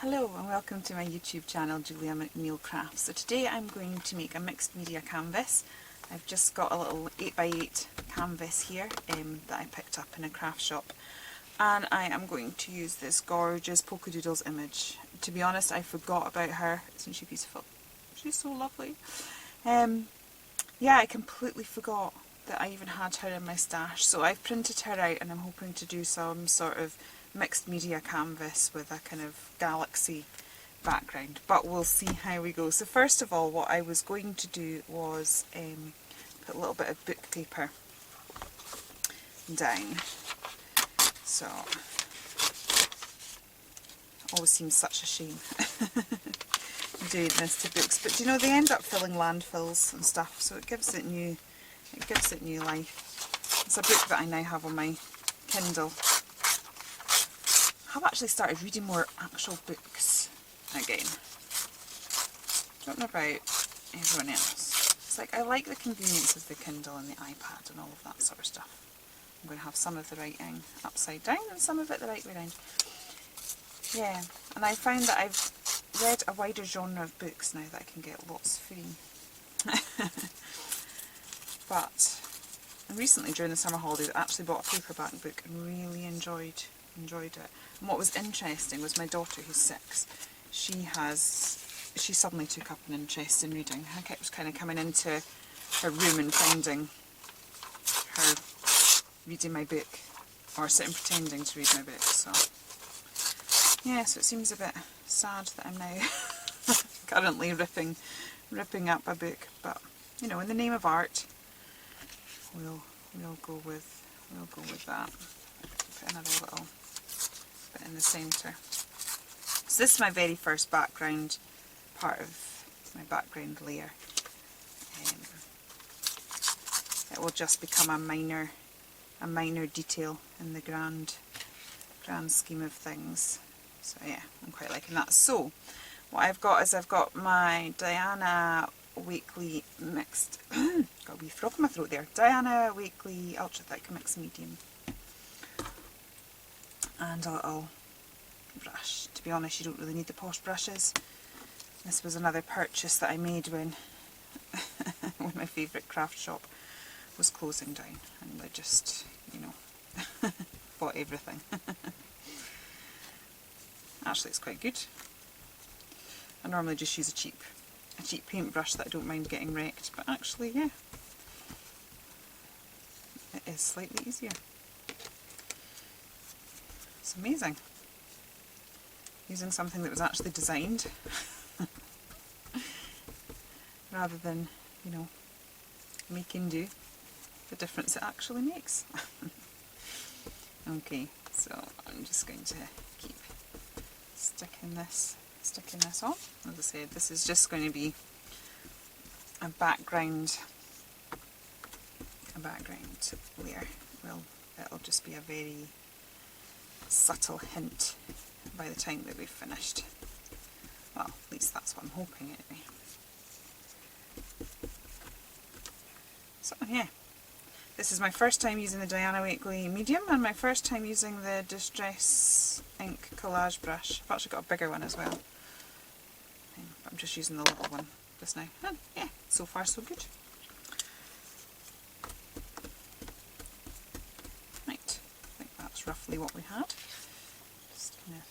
Hello and welcome to my YouTube channel, Julia McNeil Crafts. So today I'm going to make a mixed media canvas. I've just got a little 8x8 canvas here that I picked up in a craft shop, and I am going to use this gorgeous Polkadoodles image. To be honest, I forgot about her. Isn't she beautiful? She's so lovely. Yeah, I completely forgot that I even had her in my stash, so I've printed her out and I'm hoping to do some sort of mixed media canvas with a kind of galaxy background, but we'll see how we go. So first of all, what I was going to do was put a little bit of book paper down. So it always seems such a shame doing this to books, but you know, they end up filling landfills and stuff, so it gives it new life. It's a book that I now have on my Kindle. I've actually started reading more actual books again. Don't know about everyone else. It's like I like the convenience of the Kindle and the iPad and all of that sort of stuff. I'm going to have some of the writing upside down and some of it the right way round. Yeah, and I found that I've read a wider genre of books now that I can get lots free. But recently during the summer holidays I actually bought a paperback book and really enjoyed it. And what was interesting was my daughter, who's 6, she suddenly took up an interest in reading. I kept kind of coming into her room and finding her reading my book or sitting pretending to read my book. So yeah, so it seems a bit sad that I'm now currently ripping up a book, but you know, in the name of art, we'll go with that. Put another little bit in the centre. So this is my very first background, part of my background layer. It will just become a minor detail in the grand scheme of things. So yeah, I'm quite liking that. So what I've got is I've got my Diana Weekly mixed got a wee frog in my throat there. Diana Weekly Ultra Thick Mixed Medium. And a little brush. To be honest, you don't really need the posh brushes. This was another purchase that I made when when my favourite craft shop was closing down, and I just, you know, bought everything. Actually, it's quite good. I normally just use a cheap paintbrush that I don't mind getting wrecked, but actually, yeah, it is slightly easier. It's amazing. Using something that was actually designed rather than, you know, making do, the difference it actually makes. Okay, so I'm just going to keep sticking this on. As I said, this is just going to be a background layer. Well, it'll just be a very subtle hint by the time that we've finished. Well, at least that's what I'm hoping anyway. So yeah, this is my first time using the Diana Weekly medium and my first time using the Distress ink collage brush. I've actually got a bigger one as well. I'm just using the little one just now. And yeah, so far so good. Right, I think that's roughly what we had. Just gonna,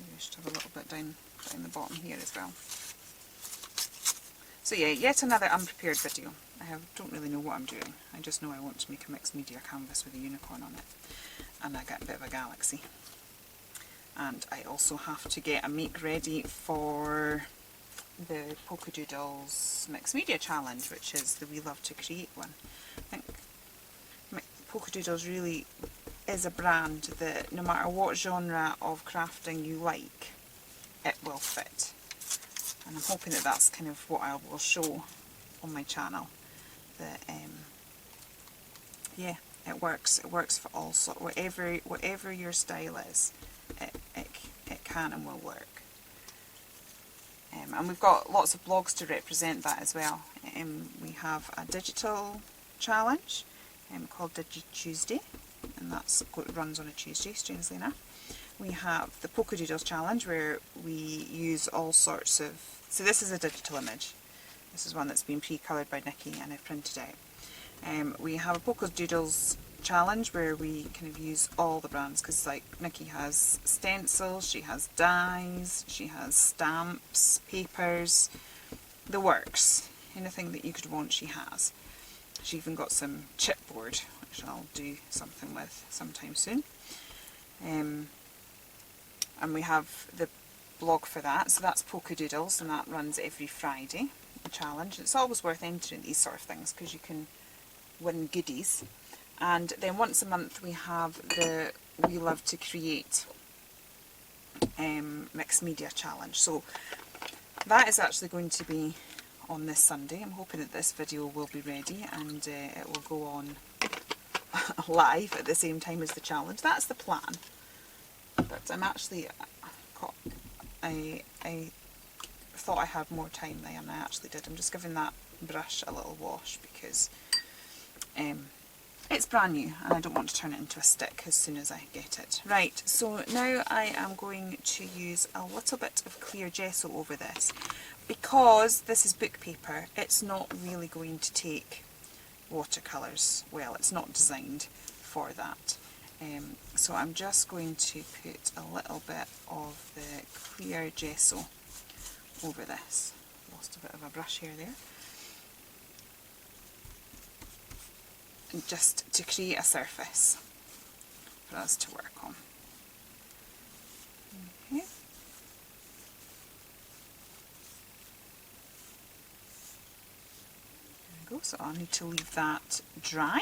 maybe I should have a little bit down the bottom here as well. So yeah, yet another unprepared video. I don't really know what I'm doing. I just know I want to make a mixed media canvas with a unicorn on it. And I get a bit of a galaxy. And I also have to get a make ready for the Polkadoodles Mixed Media Challenge, which is the We Love to Create one. I think Polkadoodles really is a brand that no matter what genre of crafting you like, it will fit. And I'm hoping that that's kind of what I will show on my channel. That yeah, it works for all sorts. Whatever your style is, it can and will work. And we've got lots of blogs to represent that as well. We have a digital challenge called Digi Tuesday, and it runs on a Tuesday, strangely enough. we have the Polkadoodles challenge, where we use all sorts of... So this is a digital image. This is one that's been pre-coloured by Nikki and I've printed out. We have a Polkadoodles challenge where we kind of use all the brands, because like Nikki has stencils, she has dies, she has stamps, papers, the works. Anything that you could want she has. She even got some chipboard, which I'll do something with sometime soon. And we have the blog for that, so that's Polkadoodles, and that runs every Friday, the challenge. It's always worth entering these sort of things because you can win goodies. And then once a month we have the We Love to Create mixed media challenge. So that is actually going to be on this Sunday. I'm hoping that this video will be ready and it will go on live at the same time as the challenge. That's the plan. But I'm actually... I thought I had more time than I actually did. I'm just giving that brush a little wash because it's brand new and I don't want to turn it into a stick as soon as I get it. Right, so now I am going to use a little bit of clear gesso over this. Because this is book paper, it's not really going to take watercolours well. It's not designed for that. So I'm just going to put a little bit of the clear gesso over this. Lost a bit of a brush hair there. And just to create a surface for us to work on. Okay. There we go. So I'll need to leave that dry.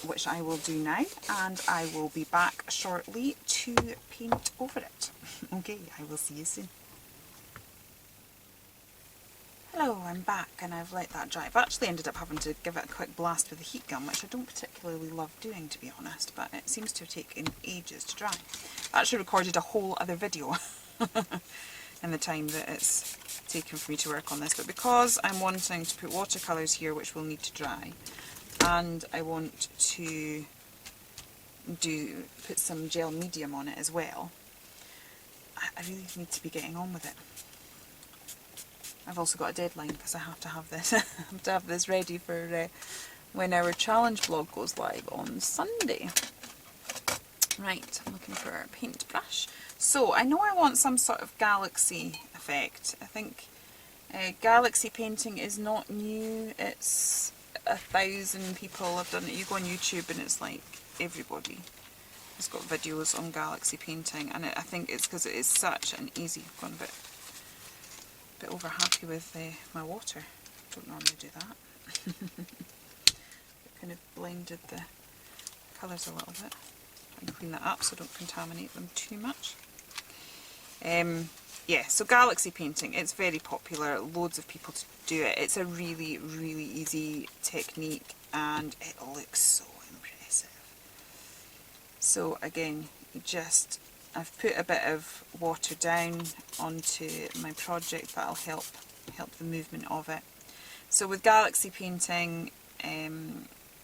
Which I will do now, and I will be back shortly to paint over it. Okay, I will see you soon. Hello, I'm back and I've let that dry. I've actually ended up having to give it a quick blast with a heat gun, which I don't particularly love doing, to be honest, but it seems to have taken ages to dry. I actually recorded a whole other video in the time that it's taken for me to work on this, but because I'm wanting to put watercolours here which will need to dry, and I want to put some gel medium on it as well, I really need to be getting on with it. I've also got a deadline because I have to have this. I have to have this ready for when our challenge vlog goes live on Sunday. Right, I'm looking for a paintbrush. So I know I want some sort of galaxy effect. I think galaxy painting is not new. It's 1,000 people have done it. You go on YouTube and it's like everybody has got videos on galaxy painting, and I think it's because it is such an easy... I've gone a bit over happy with my water. Don't normally do that. Kind of blended the colours a little bit. Try and clean that up so I don't contaminate them too much. Yeah, so galaxy painting, it's very popular, loads of people do it. It's a really, really easy technique and it looks so impressive. So again, I've put a bit of water down onto my project that'll help the movement of it. So with galaxy painting,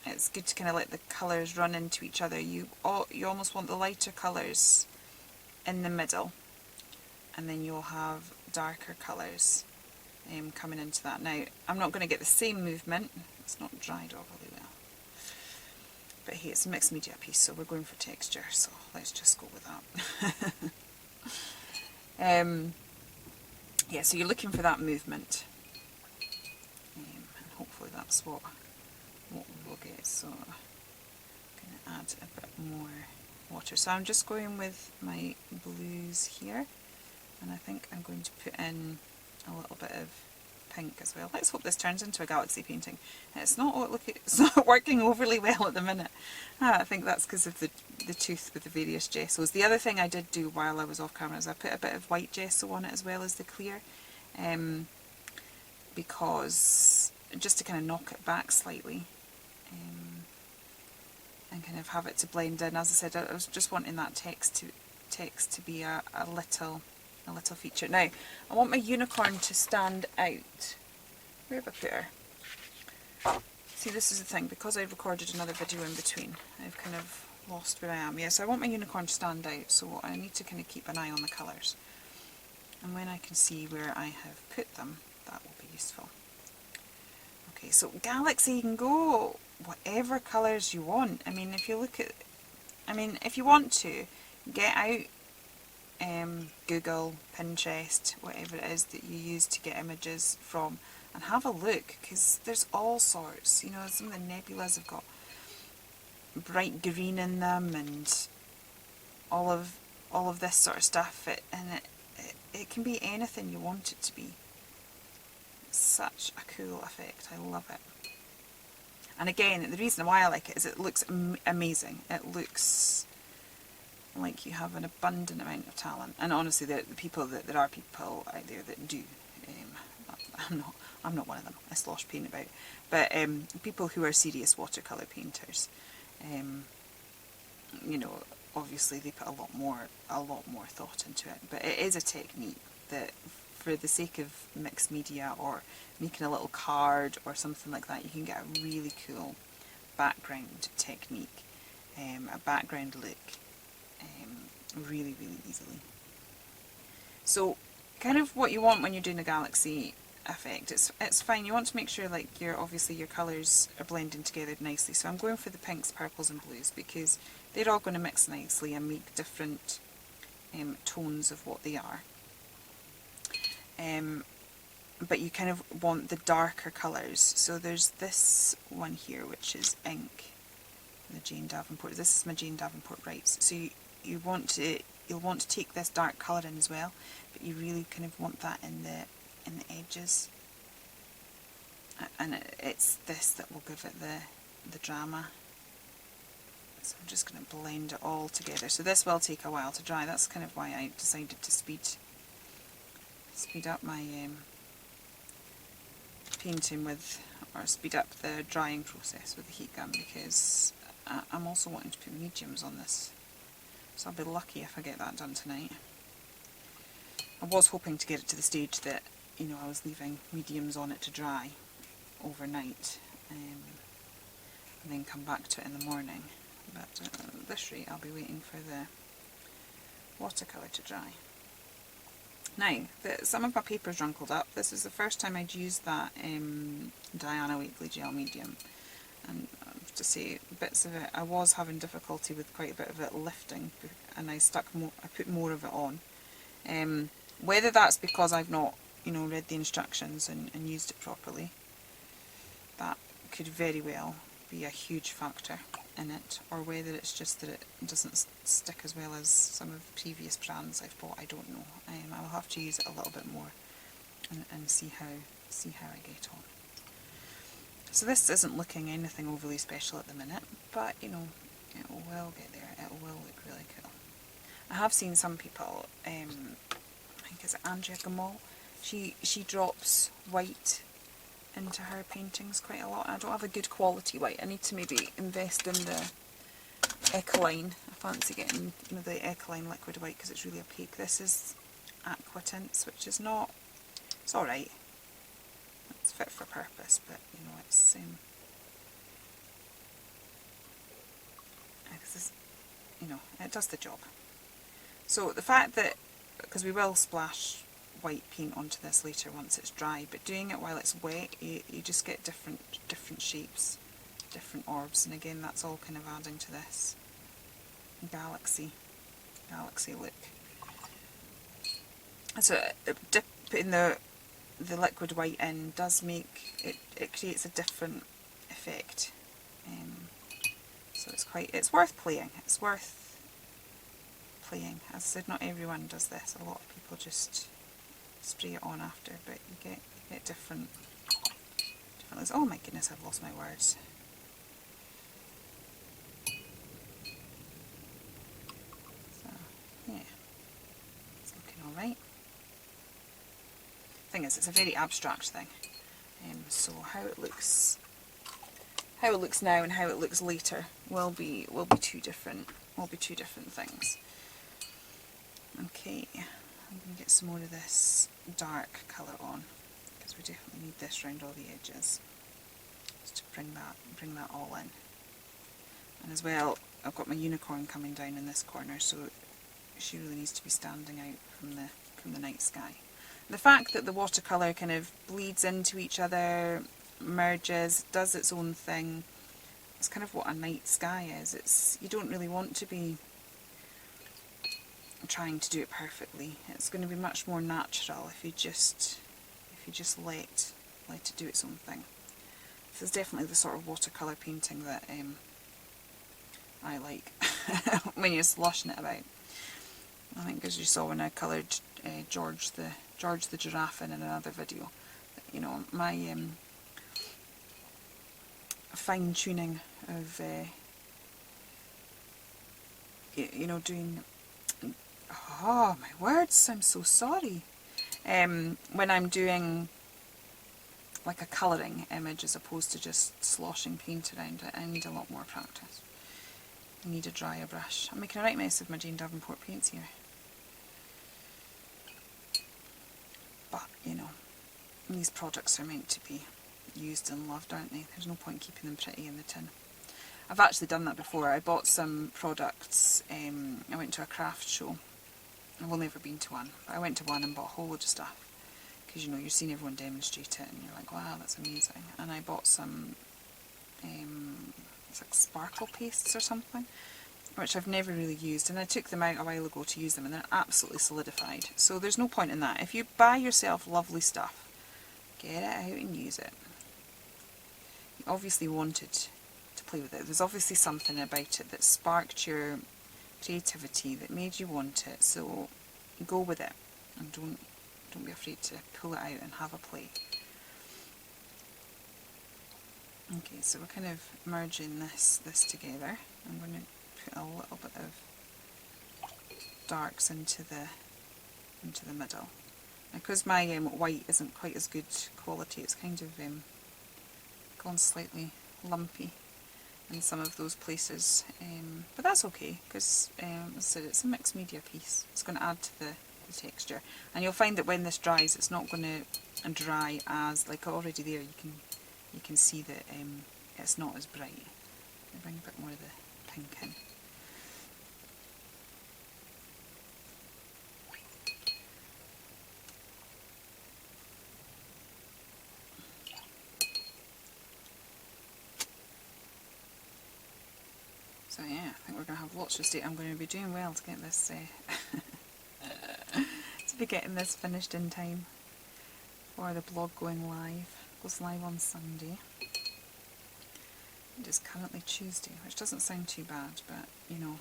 it's good to kind of let the colours run into each other. You almost want the lighter colours in the middle, and then you'll have darker colours coming into that. Now, I'm not going to get the same movement, it's not dried overly well, but hey, it's a mixed media piece, so we're going for texture, so let's just go with that. Yeah, so you're looking for that movement, and hopefully that's what we will get. So I'm going to add a bit more water. So I'm just going with my blues here, and I think I'm going to put in a little bit of pink as well. Let's hope this turns into a galaxy painting. It's not working overly well at the minute. I think that's because of the tooth with the various gessos. The other thing I did do while I was off camera is I put a bit of white gesso on it as well as the clear, because just to kind of knock it back slightly, and kind of have it to blend in. As I said, I was just wanting that text to be a little feature. Now, I want my unicorn to stand out. Where have I put her? See, this is the thing, because I've recorded another video in between, I've kind of lost where I am. Yeah, so I want my unicorn to stand out, so I need to kind of keep an eye on the colours. And when I can see where I have put them, that will be useful. Okay, so Galaxy, you can go whatever colours you want. I mean, if you look at, if you want to, get out Google, Pinterest, whatever it is that you use to get images from, and have a look, because there's all sorts. You know, some of the nebulas have got bright green in them, and all of this sort of stuff. It can be anything you want it to be. It's such a cool effect. I love it. And again, the reason why I like it is it looks amazing. It looks like you have an abundant amount of talent. And honestly, there are people out there that do. I'm not one of them. I slosh paint about. But people who are serious watercolour painters, you know, obviously they put a lot more thought into it. But it is a technique that, for the sake of mixed media or making a little card or something like that, you can get a really cool background technique, a background look, really, really easily. So kind of what you want when you're doing a Galaxy effect, it's fine. You want to make sure like obviously your colours are blending together nicely. So I'm going for the pinks, purples and blues, because they're all going to mix nicely and make different tones of what they are. But you kind of want the darker colours. So there's this one here, which is ink, the Jane Davenport. This is my Jane Davenport Brights. So you'll want to take this dark colour in as well, but you really kind of want that in the edges. And it's this that will give it the drama. So I'm just going to blend it all together. So this will take a while to dry. That's kind of why I decided to speed up my painting with, or speed up the drying process with the heat gun, because I'm also wanting to put mediums on this. So I'll be lucky if I get that done tonight. I was hoping to get it to the stage that, you know, I was leaving mediums on it to dry overnight, and then come back to it in the morning. But at this rate I'll be waiting for the watercolour to dry. Now, some of my paper's wrinkled up. This is the first time I'd used that Diana Wakely gel medium, and I have to say, bits of it, I was having difficulty with quite a bit of it lifting, and I put more of it on. Whether that's because I've not, you know, read the instructions and used it properly, that could very well be a huge factor in it, or whether it's just that it doesn't stick as well as some of the previous brands I've bought. I don't know. I will have to use it a little bit more and see how I get on. So this isn't looking anything overly special at the minute, but you know, it will get there. It will look really cool. I have seen some people, I think it's Andrea Gamal, she drops white into her paintings quite a lot. I don't have a good quality white. I need to maybe invest in the Ecoline. I fancy getting, you know, the Ecoline liquid white because it's really opaque. This is Aqua Tints, which is not, it's alright. It's fit for purpose, but you know, it's you know, it does the job. So the fact that, because we will splash white paint onto this later once it's dry, but doing it while it's wet, you just get different shapes, different orbs, and again that's all kind of adding to this galaxy look. So putting the liquid white in does make it creates a different effect. So it's worth playing. It's worth playing. As I said, not everyone does this. A lot of people just spray it on after, but you get different looks. Oh my goodness, I've lost my words. So yeah, it's looking alright. Thing is, it's a very abstract thing. So how it looks now and how it looks later will be two different things. Okay, I'm going to get some more of this dark colour on, because we definitely need this around all the edges, just to bring that all in. And as well, I've got my unicorn coming down in this corner, so she really needs to be standing out from the night sky. The fact that the watercolour kind of bleeds into each other, merges, does its own thing, it's kind of what a night sky is. You don't really want to be trying to do it perfectly. It's going to be much more natural if you just let it do its own thing. This is definitely the sort of watercolour painting that I like when you're sloshing it about. I think, as you saw when I coloured George the giraffe in another video, you know, my fine tuning of you know, doing, oh my words, I'm so sorry, when I'm doing like a colouring image as opposed to just sloshing paint around it, I need a lot more practice. I need a drier brush. I'm making a right mess of my Jane Davenport paints here. But, you know, these products are meant to be used and loved, aren't they? There's no point keeping them pretty in the tin. I've actually done that before. I bought some products, I went to a craft show. I've only ever been to one, but I went to one and bought a whole load of stuff. Because, you know, you're seeing everyone demonstrate it and you're like, wow, that's amazing. And I bought some, it's like sparkle pastes or something, which I've never really used, and I took them out a while ago to use them and they're absolutely solidified. So there's no point in that. If you buy yourself lovely stuff, get it out and use it. You obviously wanted to play with it. There's obviously something about it that sparked your creativity, that made you want it, so go with it and don't be afraid to pull it out and have a play. Okay, so we're kind of merging this together. I'm going to put a little bit of darks into the middle. Now, because my white isn't quite as good quality, it's kind of gone slightly lumpy in some of those places, but that's okay, because as I said, it's a mixed media piece. It's going to add to the texture, and you'll find that when this dries, it's not going to dry as, like already there you can see that it's not as bright. I'll bring a bit more of the pink in. So yeah, I think we're going to have lots of state. I'm going to be doing well to get this to be getting this finished in time for the blog going live. It goes live on Sunday. It is currently Tuesday, which doesn't sound too bad, but you know,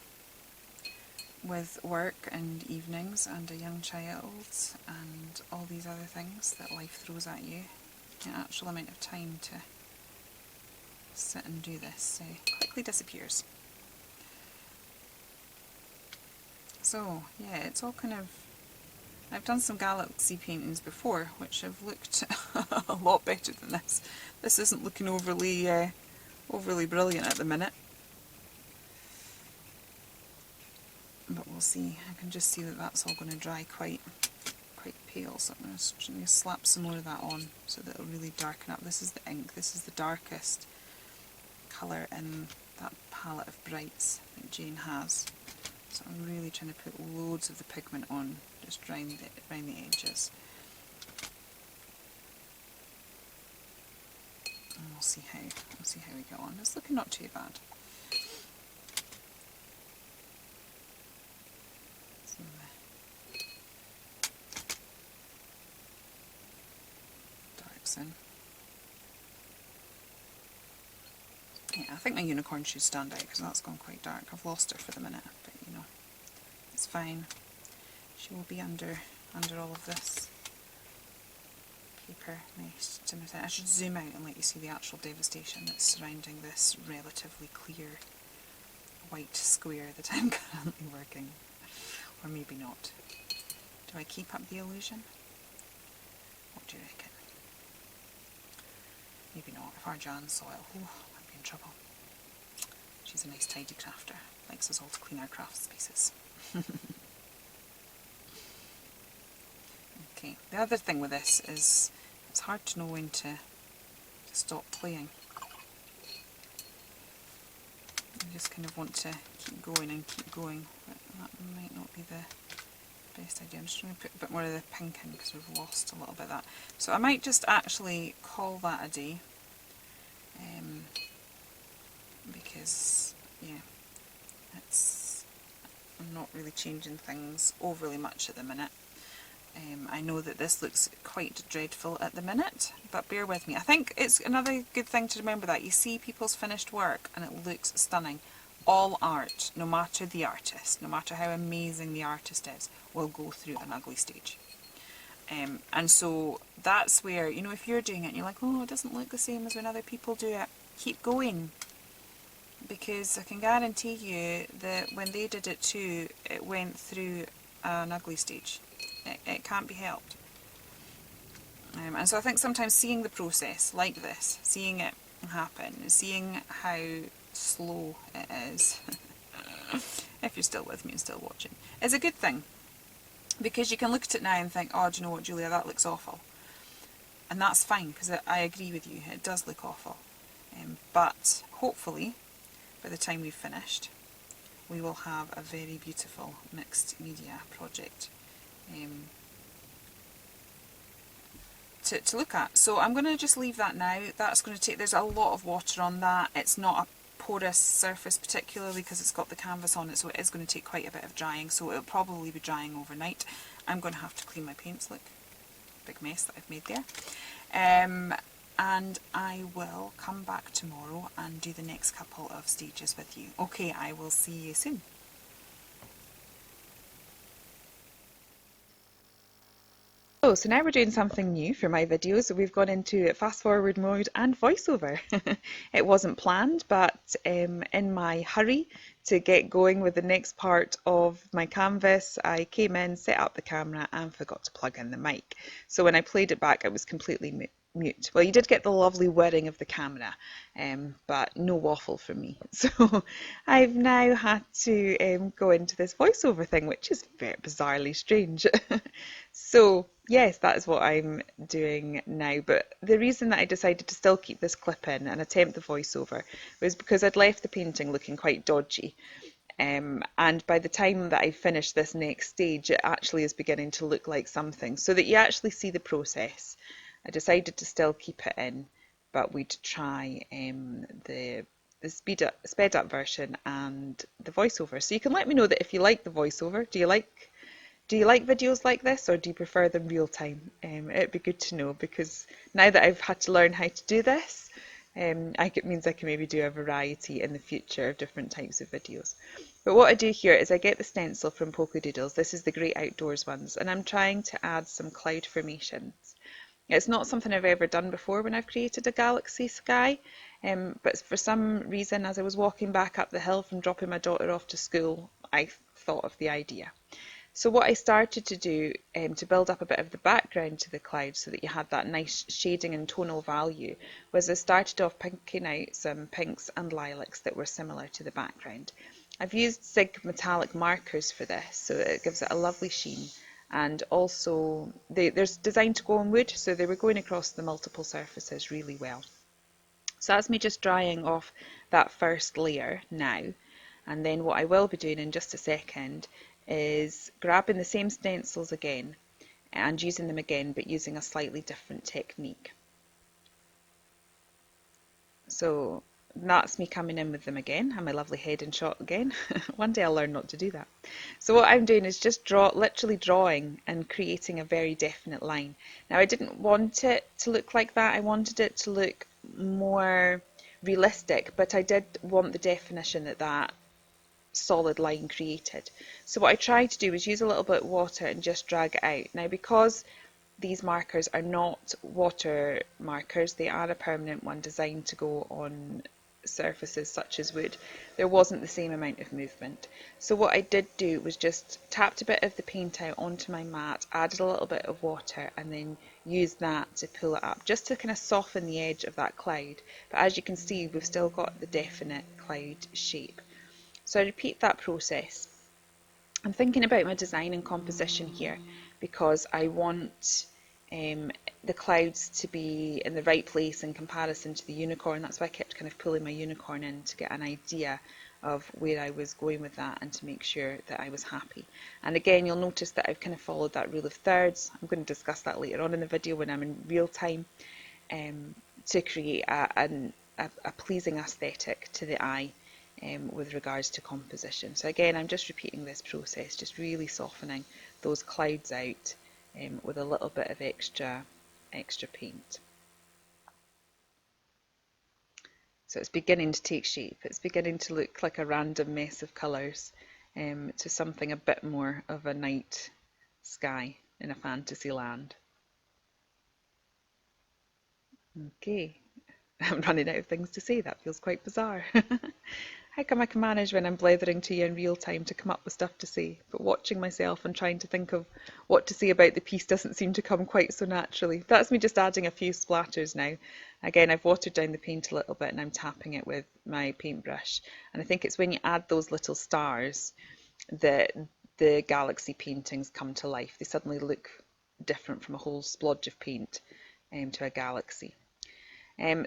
with work and evenings and a young child and all these other things that life throws at you, the actual amount of time to sit and do this quickly disappears. So yeah, it's all kind of, I've done some galaxy paintings before which have looked a lot better than this. This isn't looking overly brilliant at the minute, but we'll see. I can just see that that's all going to dry quite pale, so I'm going to slap some more of that on so that it'll really darken up. This is the ink, this is the darkest colour in that palette of brights that Jane has. So I'm really trying to put loads of the pigment on, just around the edges. And we'll see how we get on. It's looking not too bad. So darks in. Yeah, I think my unicorn should stand out because that's gone quite dark. I've lost her for the minute, but you know, it's fine. She will be under all of this paper. Nice. I should zoom out and let you see the actual devastation that's surrounding this relatively clear white square that I'm currently working. Or maybe not. Do I keep up the illusion? What do you reckon? Maybe not. If our Jan saw it, oh, I'd be in trouble. She's a nice tidy crafter. Likes us all to clean our craft spaces. Okay, the other thing with this is it's hard to know when to stop playing. just kind of want to keep going and keep going, but that might not be the best idea. I'm just going to put a bit more of the pink in because we've lost a little bit of that. So I might just actually call that a day, because yeah, I'm not really changing things overly much at the minute. I know that this looks quite dreadful at the minute, but bear with me. I think it's another good thing to remember that you see people's finished work and it looks stunning. All art, no matter the artist, no matter how amazing the artist is, will go through an ugly stage. And so that's where, you know, if you're doing it and you're like, oh, it doesn't look the same as when other people do it, keep going. Because I can guarantee you that when they did it too, it went through an ugly stage. It can't be helped. And so I think sometimes seeing the process like this, seeing it happen, seeing how slow it is, if you're still with me and still watching, is a good thing. Because you can look at it now and think, oh, do you know what, Julia, that looks awful. And that's fine, because I agree with you, it does look awful. But hopefully, by the time we've finished, we will have a very beautiful mixed media project to look at. So I'm going to just leave that now. That's going to take, there's a lot of water on that. It's not a porous surface particularly because it's got the canvas on it, so it is going to take quite a bit of drying, so it'll probably be drying overnight. I'm going to have to clean my paints, look, big mess that I've made there. And I will come back tomorrow and do the next couple of stages with you. Okay, I will see you soon. So now we're doing something new for my videos. We've gone into fast forward mode and voiceover. It wasn't planned, but in my hurry to get going with the next part of my canvas, I came in, set up the camera and forgot to plug in the mic. So when I played it back, it was completely mute. Well, you did get the lovely whirring of the camera, but no waffle from me. So I've now had to go into this voiceover thing, which is very bizarrely strange. So yes, that is what I'm doing now. But the reason that I decided to still keep this clip in and attempt the voiceover was because I'd left the painting looking quite dodgy. And by the time that I finish this next stage, it actually is beginning to look like something, so that you actually see the process. I decided to still keep it in, but we'd try the sped up version and the voiceover. So you can let me know that if you like the voiceover. Do you like videos like this, or do you prefer them real time? It'd be good to know, because now that I've had to learn how to do this, it means I can maybe do a variety in the future of different types of videos. But what I do here is I get the stencil from Polkadoodles. This is the Great Outdoors ones, and I'm trying to add some cloud formations. It's not something I've ever done before when I've created a galaxy sky, but for some reason, as I was walking back up the hill from dropping my daughter off to school, I thought of the idea. So what I started to do to build up a bit of the background to the clouds so that you had that nice shading and tonal value was I started off picking out some pinks and lilacs that were similar to the background. I've used Zig metallic markers for this, so it gives it a lovely sheen. And also they're designed to go on wood, so they were going across the multiple surfaces really well. So that's me just drying off that first layer now, and then what I will be doing in just a second is grabbing the same stencils again and using them again, but using a slightly different technique. So that's me coming in with them again, and my lovely head and shot again. One day I'll learn not to do that. So what I'm doing is just literally drawing and creating a very definite line. Now I didn't want it to look like that, I wanted it to look more realistic, but I did want the definition that solid line created. So what I tried to do was use a little bit of water and just drag it out. Now because these markers are not water markers, they are a permanent one designed to go on surfaces such as wood, there wasn't the same amount of movement. So what I did do was just tapped a bit of the paint out onto my mat, added a little bit of water, and then used that to pull it up, just to kind of soften the edge of that cloud. But as you can see, we've still got the definite cloud shape. So I repeat that process. I'm thinking about my design and composition here because I want the clouds to be in the right place in comparison to the unicorn. That's why I kept kind of pulling my unicorn in to get an idea of where I was going with that and to make sure that I was happy. And again, you'll notice that I've kind of followed that rule of thirds. I'm going to discuss that later on in the video when I'm in real time, to create a pleasing aesthetic to the eye with regards to composition. So again, I'm just repeating this process, just really softening those clouds out with a little bit of extra paint. So it's beginning to take shape, it's beginning to look like a random mess of colours to something a bit more of a night sky in a fantasy land. Okay, I'm running out of things to say, that feels quite bizarre. How come I can manage when I'm blethering to you in real time to come up with stuff to say, but watching myself and trying to think of what to say about the piece doesn't seem to come quite so naturally. That's me just adding a few splatters now. Again, I've watered down the paint a little bit and I'm tapping it with my paintbrush. And I think it's when you add those little stars that the galaxy paintings come to life. They suddenly look different from a whole splodge of paint to a galaxy.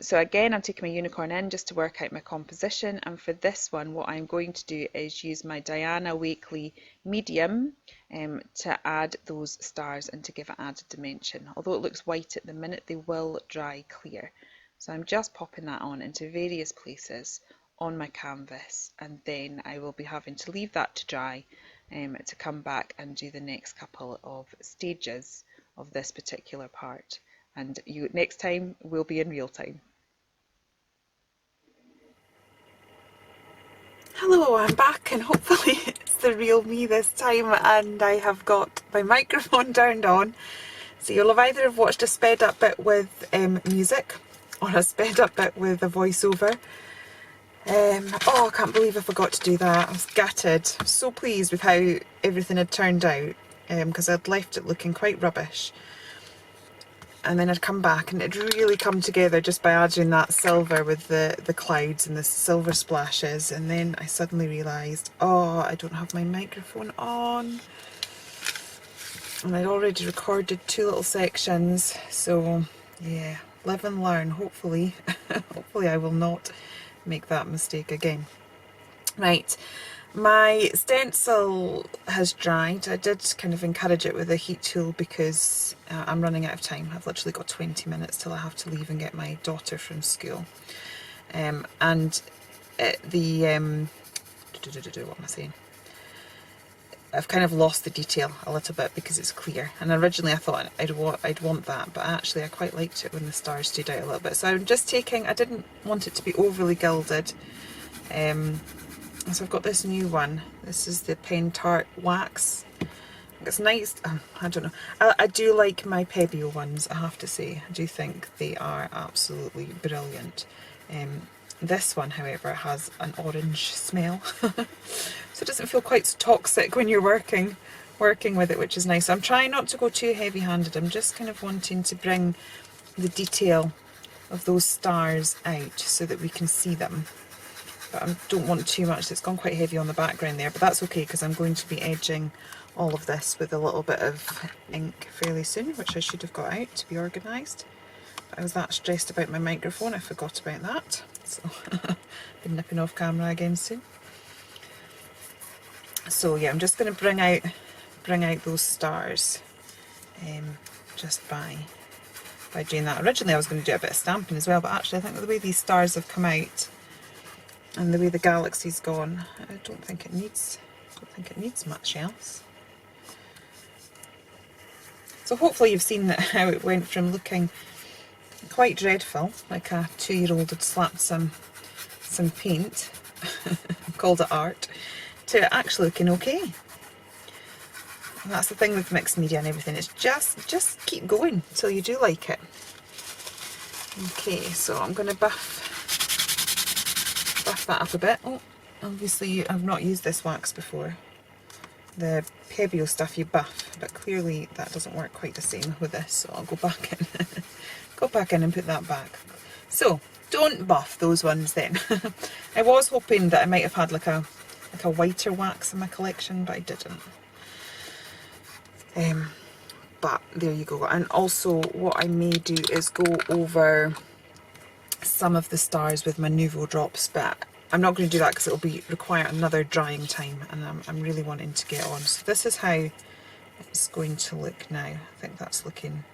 So again, I'm taking my unicorn in just to work out my composition, and for this one what I'm going to do is use my Diana Wakely medium to add those stars and to give it added dimension. Although it looks white at the minute, they will dry clear. So I'm just popping that on into various places on my canvas, and then I will be having to leave that to dry to come back and do the next couple of stages of this particular part. And next time we'll be in real time. Hello, I'm back, and hopefully it's the real me this time, and I have got my microphone turned on. So you'll have either have watched a sped up bit with music or a sped up bit with a voiceover. Oh, I can't believe I forgot to do that. I was gutted. I'm so pleased with how everything had turned out, because I'd left it looking quite rubbish. And then I'd come back and it'd really come together just by adding that silver with the clouds and the silver splashes. And then I suddenly realised, oh, I don't have my microphone on. And I'd already recorded 2 little sections. So yeah, live and learn, hopefully. Hopefully I will not make that mistake again. Right. My stencil has dried. I did kind of encourage it with a heat tool because I'm running out of time. I've literally got 20 minutes till I have to leave and get my daughter from school. What am I saying? I've kind of lost the detail a little bit because it's clear, and originally I thought I'd want that, but actually I quite liked it when the stars stood out a little bit. So I'm just taking, I didn't want it to be overly gilded. So I've got this new one. This is the Pen Tart Wax. It's nice. I don't know. I do like my Pebeo ones, I have to say. I do think they are absolutely brilliant. This one, however, has an orange smell. So it doesn't feel quite so toxic when you're working with it, which is nice. I'm trying not to go too heavy-handed. I'm just kind of wanting to bring the detail of those stars out so that we can see them. But I don't want too much. It's gone quite heavy on the background there, but that's okay because I'm going to be edging all of this with a little bit of ink fairly soon, which I should have got out to be organised. But I was that stressed about my microphone, I forgot about that. So I'll be nipping off camera again soon. So yeah, I'm just going to bring out those stars just by doing that. Originally I was going to do a bit of stamping as well, but actually I think the way these stars have come out and the way the galaxy's gone, I don't think it needs much else. So hopefully you've seen how it went from looking quite dreadful, like a 2-year-old had slapped some paint, called it art, to actually looking okay. And that's the thing with mixed media and everything, it's just keep going until you do like it. Okay, so I'm going to buff that up a bit. Oh, obviously I've not used this wax before. The Pebeo stuff you buff, but clearly that doesn't work quite the same with this, so I'll go back in and put that back. So don't buff those ones then. I was hoping that I might have had like a whiter wax in my collection, but I didn't. But there you go. And also what I may do is go over some of the stars with my Nuvo drops, but I'm not going to do that because it will require another drying time, and I'm really wanting to get on. So this is how it's going to look now. I think that's looking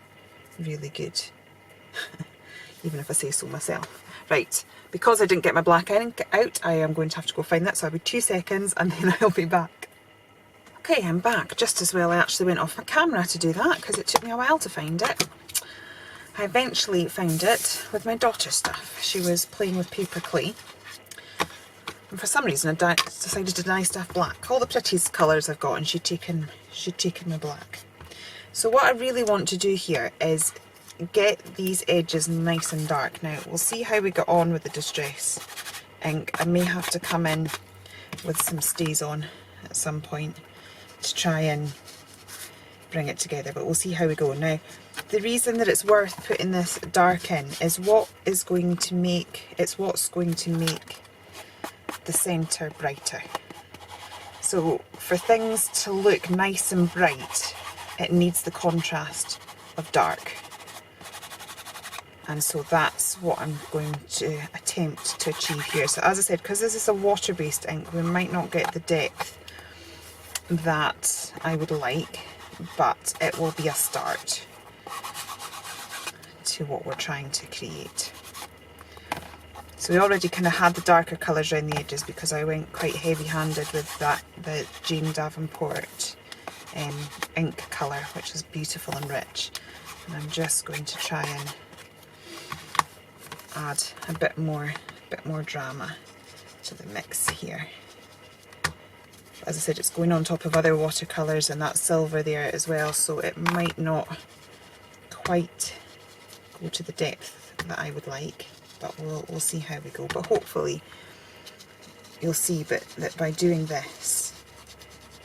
really good, even if I say so myself. Right, because I didn't get my black ink out, I am going to have to go find that, so I'll be 2 seconds and then I'll be back. Okay, I'm back. Just as well I actually went off my camera to do that because it took me a while to find it. I eventually found it with my daughter's stuff. She was playing with paper clay, and for some reason I decided to dye stuff black. All the prettiest colours I've got, and she'd taken my black. So what I really want to do here is get these edges nice and dark. Now we'll see how we get on with the distress ink. I may have to come in with some stays on at some point to try and bring it together, but we'll see how we go. Now the reason that it's worth putting this dark in is what's going to make the centre brighter. So for things to look nice and bright, it needs the contrast of dark. And so that's what I'm going to attempt to achieve here. So as I said, because this is a water-based ink, we might not get the depth that I would like, but it will be a start to what we're trying to create. So we already kind of had the darker colours around the edges because I went quite heavy-handed with the Jane Davenport ink colour, which is beautiful and rich. And I'm just going to try and add a bit more drama to the mix here. As I said, it's going on top of other watercolours and that silver there as well, so it might not quite go to the depth that I would like, but we'll see how we go. But hopefully you'll see that by doing this,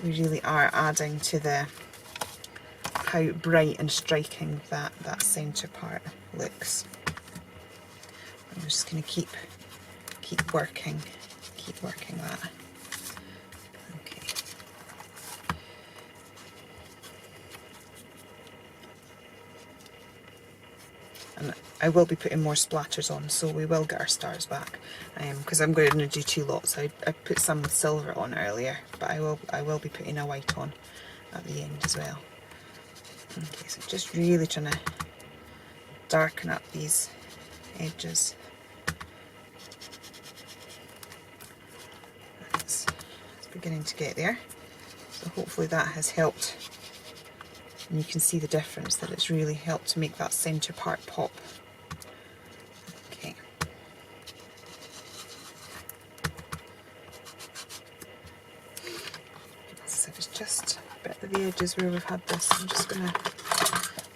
we really are adding to how bright and striking that centre part looks. I'm just going to keep working that. Okay. And I will be putting more splatters on, so we will get our stars back. Because I'm going to do 2 lots. I put some with silver on earlier, but I will be putting a white on at the end as well. Okay, so just really trying to darken up these edges. It's beginning to get there, so hopefully that has helped, and you can see the difference, that it's really helped to make that centre part pop. Okay. So it's just a bit of the edges where we've had this. I'm just going to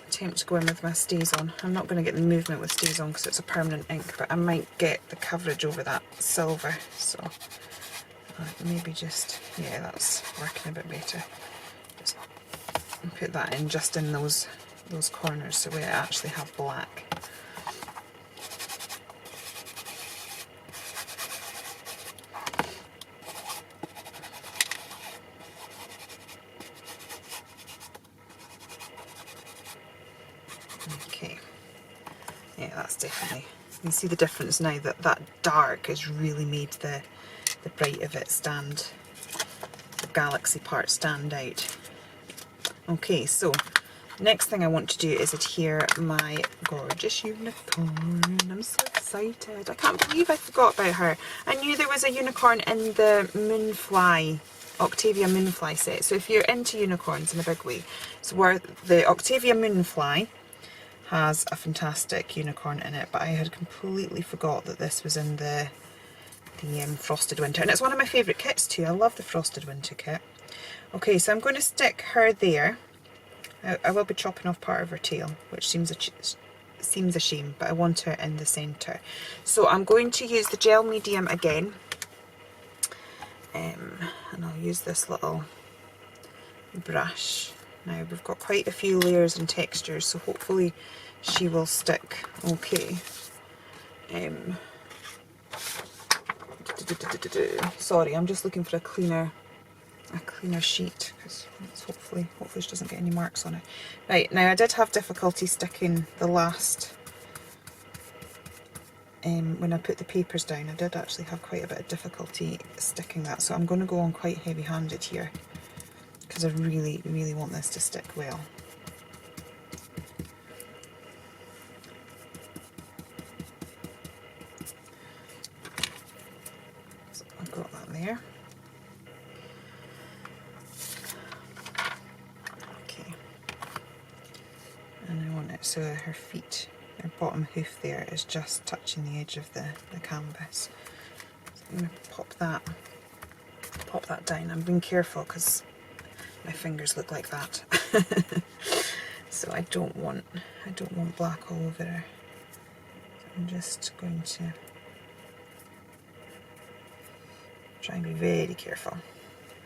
attempt to go in with my stays on. I'm not going to get the movement with stays on because it's a permanent ink, but I might get the coverage over that silver, so maybe just, yeah, that's working a bit better. Just put that in just in those corners so we actually have black. Okay, yeah, that's definitely, you can see the difference now that dark has really made the bright of it stand, the galaxy part stand out. Okay, so next thing I want to do is adhere my gorgeous unicorn. I'm so excited. I can't believe I forgot about her. I knew there was a unicorn in the Moonfly, Octavia Moonfly set. So if you're into unicorns in a big way, so where the Octavia Moonfly has a fantastic unicorn in it, but I had completely forgot that this was in the Frosted Winter, and it's one of my favourite kits too. I love the Frosted Winter kit. Okay, so I'm going to stick her there. I will be chopping off part of her tail, which seems a shame, but I want her in the centre. So I'm going to use the gel medium again, and I'll use this little brush. Now we've got quite a few layers and textures, so hopefully she will stick okay. Sorry, I'm just looking for a cleaner sheet, because hopefully she doesn't get any marks on it. Right, now I did have difficulty sticking the last when I put the papers down, I did actually have quite a bit of difficulty sticking that, so I'm going to go on quite heavy-handed here because I really, really want this to stick well. So I've got that there. Okay. And I want it so her feet, her bottom hoof there is just touching the edge of the canvas. So I'm going to pop that down. I'm being careful because my fingers look like that. So I don't want black all over her. So I'm just going to try and be very careful.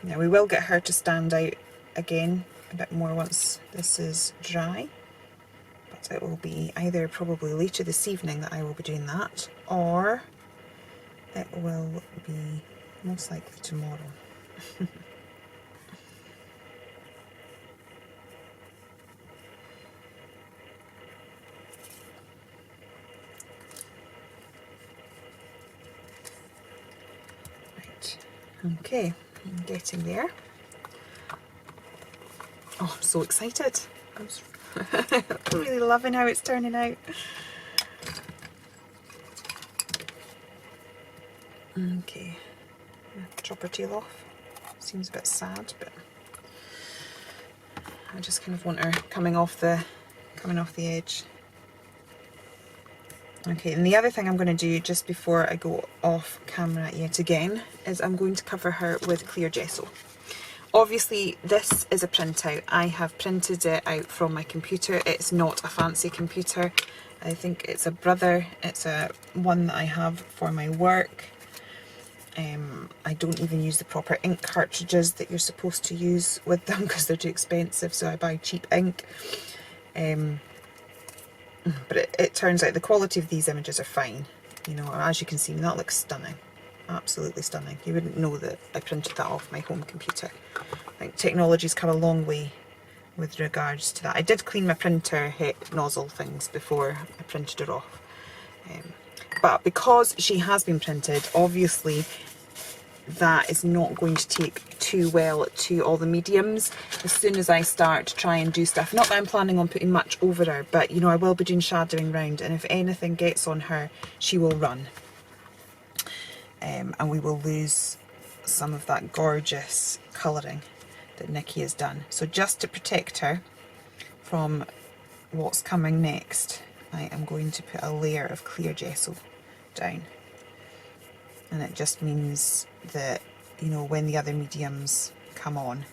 Now we will get her to stand out again a bit more once this is dry, but it will be either probably later this evening that I will be doing that, or it will be most likely tomorrow. Right, okay, I'm getting there. Oh, I'm so excited. I'm really loving how it's turning out. Okay, chop her tail off. Seems a bit sad, but I just kind of want her coming off the edge. Okay, and the other thing I'm going to do just before I go off camera yet again is I'm going to cover her with clear gesso. Obviously this is a printout. I have printed it out from my computer. It's not a fancy computer. I think it's a Brother. It's one that I have for my work. I don't even use the proper ink cartridges that you're supposed to use with them because they're too expensive, so I buy cheap ink. But it turns out the quality of these images are fine. You know, as you can see, that looks stunning. Absolutely stunning. You wouldn't know that I printed that off my home computer. I think technology's come a long way with regards to that. I did clean my printer head nozzle things before I printed her off. But because she has been printed, obviously that is not going to take too well to all the mediums. As soon as I start to try and do stuff, not that I'm planning on putting much over her, but you know, I will be doing shadowing round, and if anything gets on her, she will run. And we will lose some of that gorgeous colouring that Nikki has done. So just to protect her from what's coming next, I am going to put a layer of clear gesso down. And it just means that, you know, when the other mediums come on,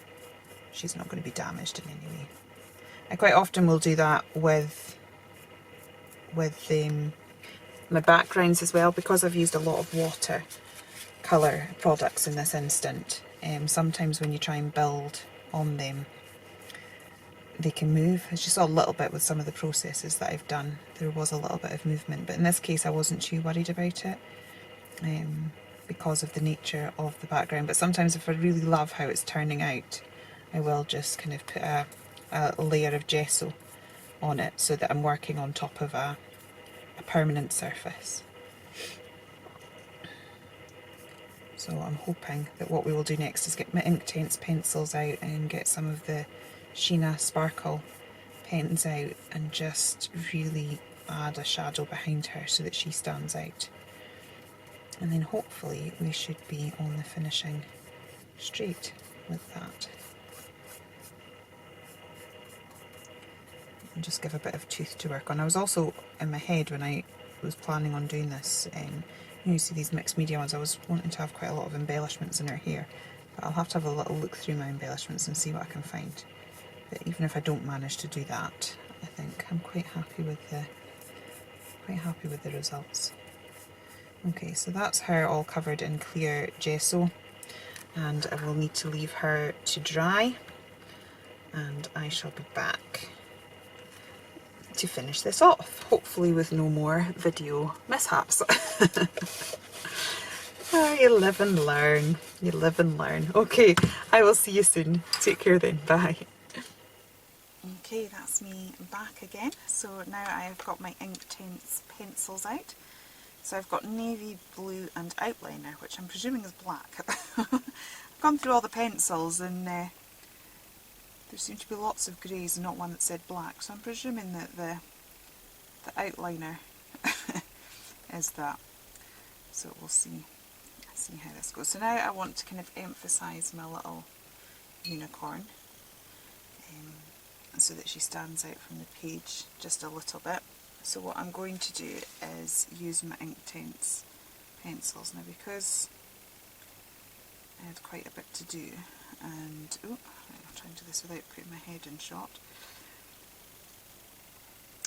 she's not going to be damaged in any way. I quite often will do that with my backgrounds as well, because I've used a lot of watercolour products in this instant. Sometimes when you try and build on them, they can move. As you saw a little bit with some of the processes that I've done, there was a little bit of movement, but in this case I wasn't too worried about it because of the nature of the background. But sometimes if I really love how it's turning out, I will just kind of put a layer of gesso on it so that I'm working on top of a permanent surface. So I'm hoping that what we will do next is get my Inktense pencils out and get some of the Sheena Sparkle pens out and just really add a shadow behind her so that she stands out. And then hopefully we should be on the finishing straight with that. And just give a bit of tooth to work on. I was also in my head when I was planning on doing this, you see these mixed media ones, I was wanting to have quite a lot of embellishments in her hair, but I'll have to have a little look through my embellishments and see what I can find. But even if I don't manage to do that, I think I'm quite happy with the results. Okay, so that's her all covered in clear gesso, and I will need to leave her to dry, and I shall be back to finish this off, hopefully with no more video mishaps. Oh, you live and learn. You live and learn. Okay, I will see you soon. Take care then. Bye. Okay, that's me back again. So now I have got my Inktense pencils out. So I've got navy blue and outliner, which I'm presuming is black. I've gone through all the pencils and there seem to be lots of greys and not one that said black, so I'm presuming that the outliner is that. So we'll see how this goes. So now I want to kind of emphasise my little unicorn so that she stands out from the page just a little bit. So what I'm going to do is use my Inktense pencils. Now because I had quite a bit to do, and I'll try and do this without putting my head in shot.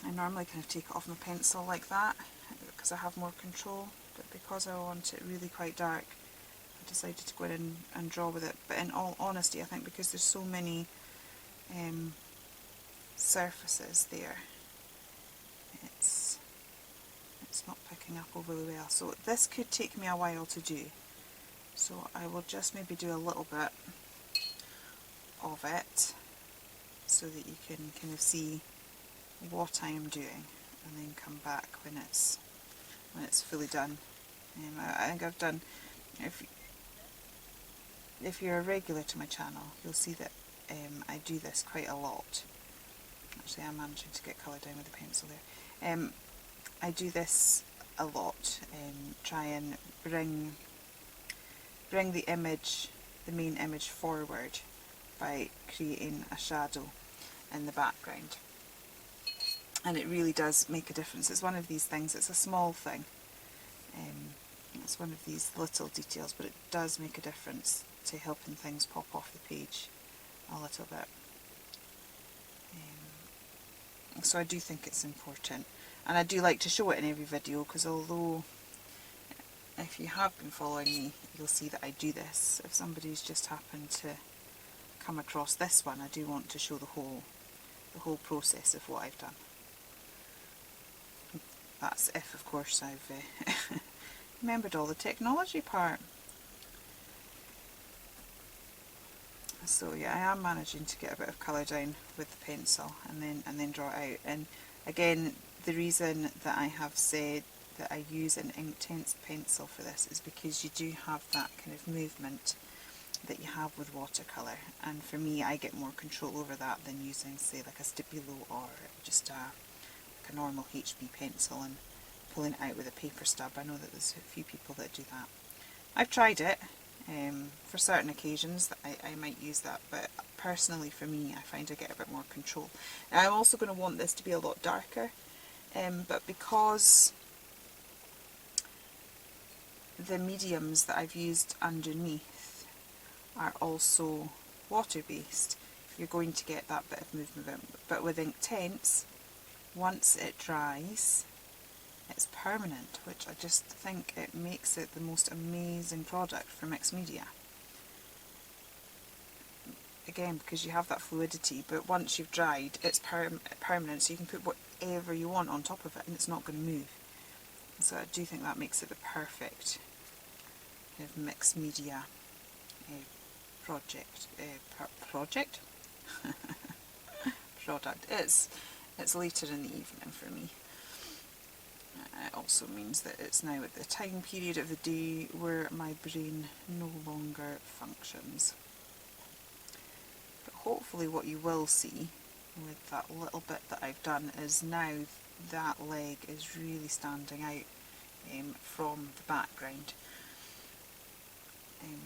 I normally kind of take it off my pencil like that because I have more control, but because I want it really quite dark, I decided to go in and draw with it. But in all honesty, I think because there's so many surfaces there, it's not picking up overly well. So this could take me a while to do. So I will just maybe do a little bit of it so that you can kind of see what I am doing, and then come back when it's fully done. I think I've done, if you're a regular to my channel, you'll see that I do this quite a lot. Actually, I'm managing to get colour down with the pencil there. I do this a lot, try and bring the image, the main image forward by creating a shadow in the background. And it really does make a difference. It's one of these things, it's a small thing. It's one of these little details, but it does make a difference to helping things pop off the page a little bit. So I do think it's important. And I do like to show it in every video, because although if you have been following me, you'll see that I do this. If somebody's just happened to come across this one, I do want to show the whole process of what I've done. That's if, of course, I've remembered all the technology part. So yeah, I am managing to get a bit of colour down with the pencil and then draw it out. And again, the reason that I have said that I use an Inktense pencil for this is because you do have that kind of movement that you have with watercolour, and for me I get more control over that than using, say, like a Stabilo or just like a normal HB pencil and pulling it out with a paper stub. I know that there's a few people that do that. I've tried it for certain occasions that I might use that, but personally for me I find I get a bit more control. Now I'm also going to want this to be a lot darker, but because the mediums that I've used underneath are also water-based, you're going to get that bit of movement. But with Inktense, once it dries, it's permanent, which I just think it makes it the most amazing product for mixed media. Again, because you have that fluidity, but once you've dried, it's permanent, so you can put whatever you want on top of it and it's not going to move. So I do think that makes it the perfect kind of mixed media product. It's later in the evening for me. It also means that it's now at the time period of the day where my brain no longer functions. But hopefully what you will see with that little bit that I've done is now that leg is really standing out from the background.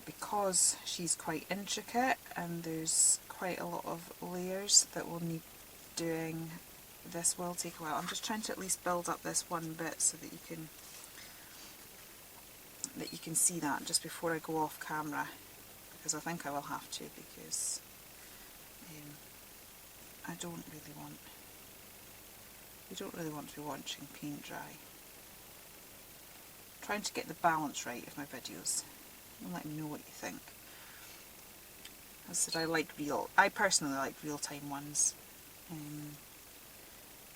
Because she's quite intricate and there's quite a lot of layers that will need doing, this will take a while. I'm just trying to at least build up this one bit so that you can see that just before I go off camera, because I think I will have to, because you don't really want to be watching paint dry. I'm trying to get the balance right of my videos. And let me know what you think. As I said, I personally like real-time ones,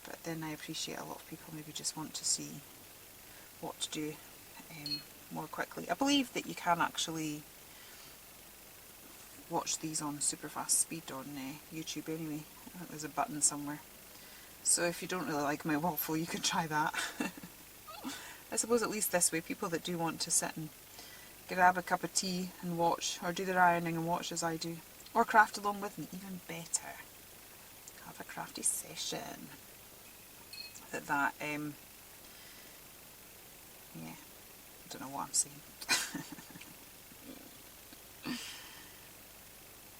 but then I appreciate a lot of people maybe just want to see what to do more quickly. I believe that you can actually watch these on super fast speed on YouTube anyway. I think there's a button somewhere. So if you don't really like my waffle, you can try that. I suppose at least this way, people that do want to sit and grab a cup of tea and watch, or do their ironing and watch as I do, or craft along with me, even better. Have a crafty session. That yeah, I don't know what I'm saying.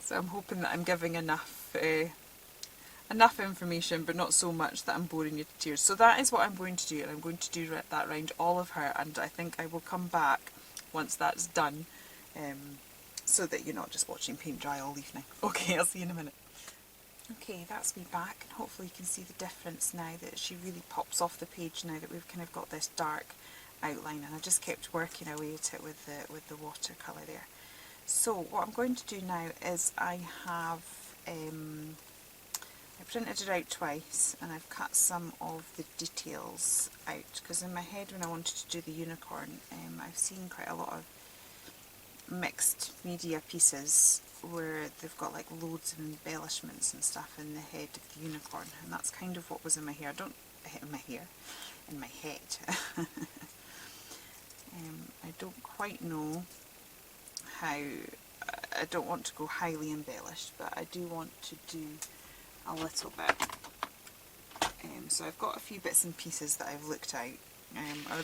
So I'm hoping that I'm giving enough information, but not so much that I'm boring you to tears. So that is what I'm going to do, and I'm going to do that round all of her, and I think I will come back once that's done, so that you're not just watching paint dry all evening. Okay, I'll see you in a minute. Okay, that's me back, and hopefully you can see the difference now that she really pops off the page now that we've kind of got this dark outline, and I just kept working away at it with the watercolour there. So what I'm going to do now is I have I printed it out twice, and I've cut some of the details out, because in my head when I wanted to do the unicorn, I've seen quite a lot of mixed media pieces where they've got like loads of embellishments and stuff in the head of the unicorn, and that's kind of what was in my hair. In my head. I don't quite know how. I don't want to go highly embellished, but I do want to do a little bit. So I've got a few bits and pieces that I've looked out.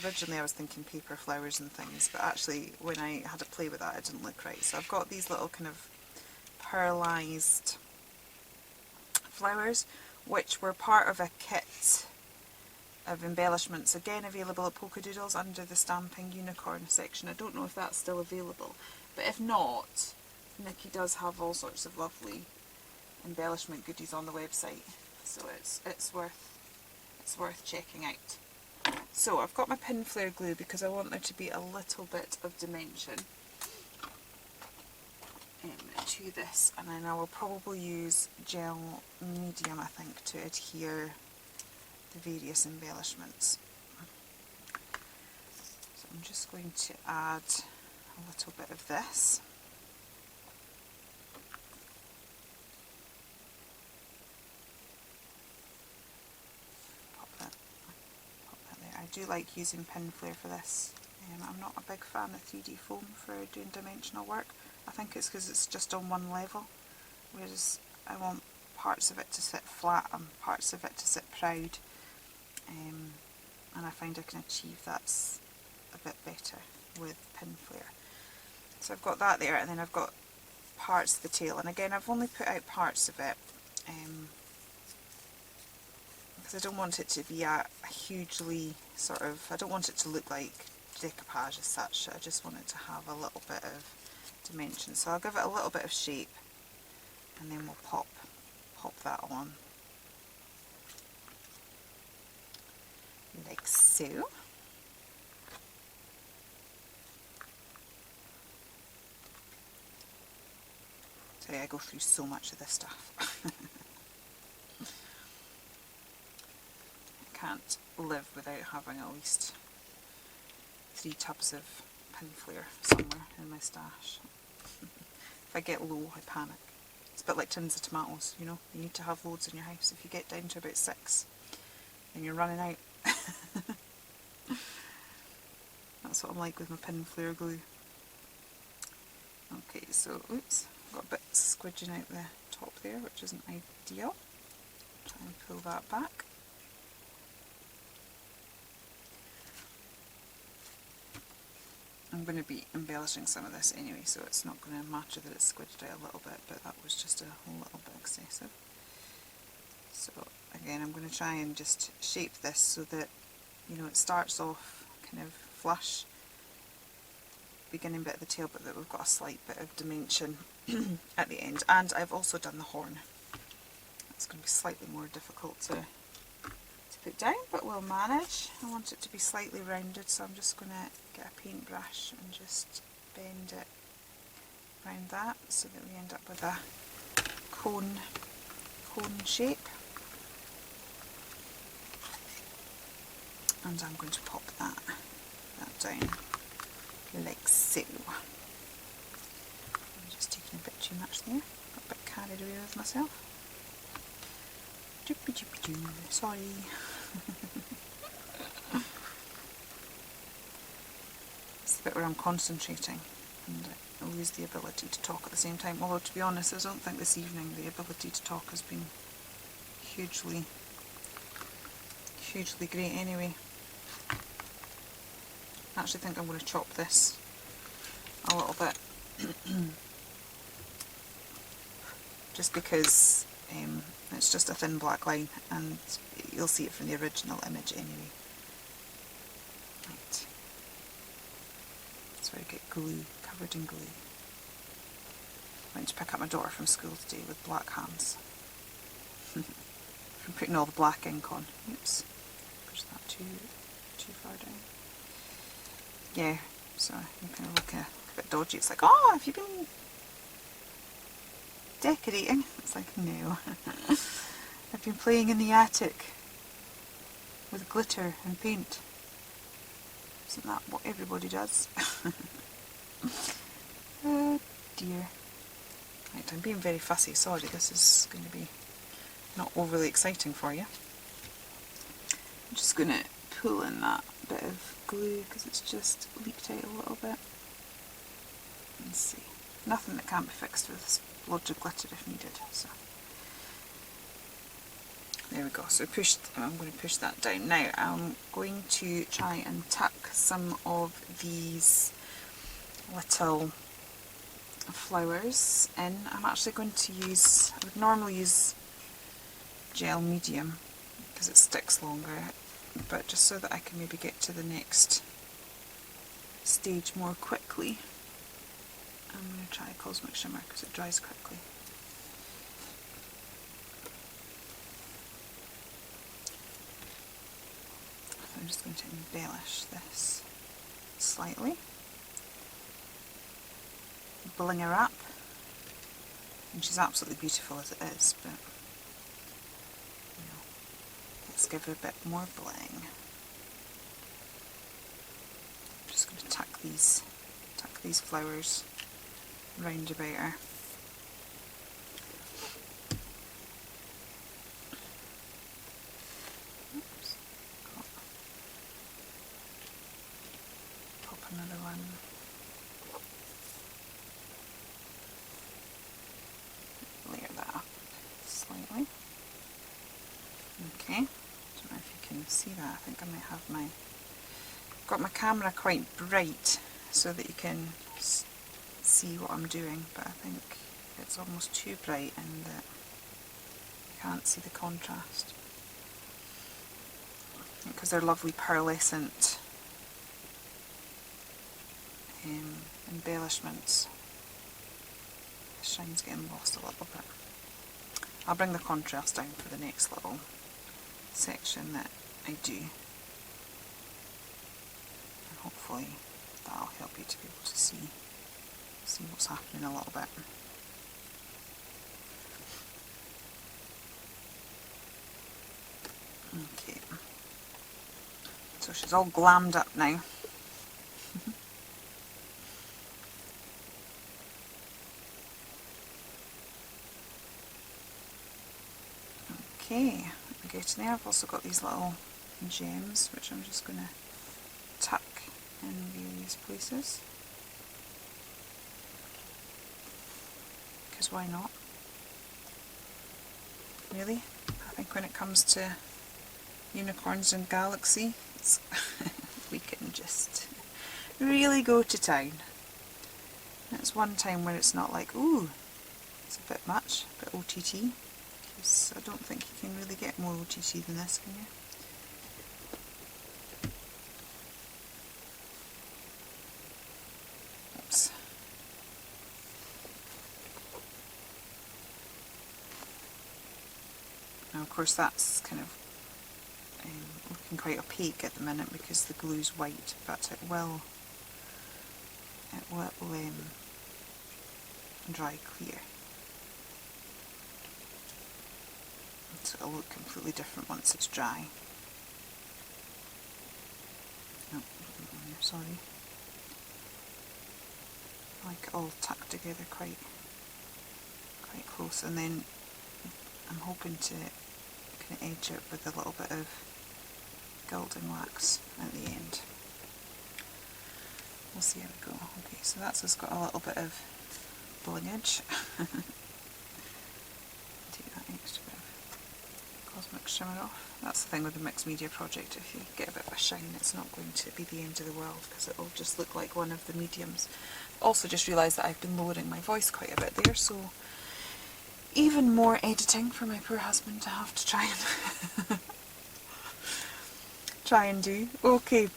Originally I was thinking paper flowers and things, but actually when I had to play with that it didn't look right. So I've got these little kind of pearlised flowers, which were part of a kit of embellishments, again available at Polkadoodles under the stamping unicorn section. I don't know if that's still available, but if not, Nikki does have all sorts of lovely embellishment goodies on the website, so it's worth checking out. So I've got my pin flare glue because I want there to be a little bit of dimension to this, and then I will probably use gel medium, I think, to adhere the various embellishments. So I'm just going to add a little bit of this. Pop that there. I do like using pin flare for this. I'm not a big fan of 3D foam for doing dimensional work. I think it's because it's just on one level, whereas I want parts of it to sit flat and parts of it to sit proud, and I find I can achieve that a bit better with pin flare. So I've got that there, and then I've got parts of the tail, and again I've only put out parts of it because I don't want it to be a hugely sort of, I don't want it to look like decoupage as such. I just want it to have a little bit of dimension. So I'll give it a little bit of shape, and then we'll pop that on like so. Sorry, I go through so much of this stuff. I can't live without having at least 3 tubs of pin flare somewhere in my stash. If I get low, I panic. It's a bit like tins of tomatoes, you know, you need to have loads in your house. If you get down to about 6, then you're running out. That's what I'm like with my pin flare glue. Okay, so, oops, I've got a bit squidging out the top there, which isn't ideal. Try and pull that back. I'm going to be embellishing some of this anyway, so it's not going to matter that it's squidged out a little bit, but that was just a little bit excessive. So again, I'm going to try and just shape this so that, you know, it starts off kind of flush, beginning bit of the tail, but that we've got a slight bit of dimension at the end. And I've also done the horn. It's going to be slightly more difficult to put down, but we'll manage. I want it to be slightly rounded, so I'm just going to get a paintbrush and just bend it around that so that we end up with a cone shape. And I'm going to pop that down like so. I'm just taking a bit too much there, got a bit carried away with myself. Sorry. bit where I'm concentrating and I lose the ability to talk at the same time. Although, to be honest, I don't think this evening the ability to talk has been hugely great anyway. I actually think I'm going to chop this a little bit just because it's just a thin black line and you'll see it from the original image anyway. Right. That's where I get glue, covered in glue. I went to pick up my daughter from school today with black hands. I'm putting all the black ink on. Oops. Push that too far down. Yeah, so you kind of look a bit dodgy. It's like, oh, have you been decorating? It's like, no. I've been playing in the attic with glitter and paint. Isn't that what everybody does? Oh dear. Right, I'm being very fussy. Sorry, this is going to be not overly exciting for you. I'm just going to pull in that bit of glue because it's just leaked out a little bit. Let's see. Nothing that can't be fixed with loads of glitter if needed. So there we go. So I'm going to push that down. Now I'm going to try and tuck some of these little flowers in. I'm actually going to use, I would normally use gel medium because it sticks longer, but just so that I can maybe get to the next stage more quickly, I'm going to try Cosmic Shimmer because it dries quickly. So I'm just going to embellish this slightly. Bling her up, and she's absolutely beautiful as it is, but you know, let's give her a bit more bling. I'm just going to tuck these flowers round about her. Oops. Pop another one. Layer that up slightly. Okay, don't know if you can see that. I think I might have got my camera quite bright so that you can see what I'm doing, but I think it's almost too bright and that you can't see the contrast. Because they're lovely pearlescent embellishments. The shine's getting lost a little bit. I'll bring the contrast down for the next little section that I do. And hopefully that'll help you to be able to see what's happening a little bit. Okay. So she's all glammed up now. Okay, getting there. I've also got these little gems which I'm just going to tuck in various places. Because why not? Really? I think when it comes to unicorns and galaxy, we can just really go to town. It's one time when it's not like, ooh, it's a bit much, a bit OTT. Because I don't think you can really get more OTT than this, can you? Oops. Now of course that's kind of looking quite opaque at the minute because the glue's white, but it will dry clear. So it'll look completely different once it's dry. Oh, I'm sorry. I like it all tucked together quite close, and then I'm hoping to kind of edge it with a little bit of gilding wax at the end. we'll see how we go. Okay, so that's just got a little bit of blingage. Take that extra bit of cosmic shimmer off. That's the thing with the mixed media project, if you get a bit of a shine, it's not going to be the end of the world because it will just look like one of the mediums. Also just realised that I've been lowering my voice quite a bit there, so even more editing for my poor husband to have to try and try and do. Okay,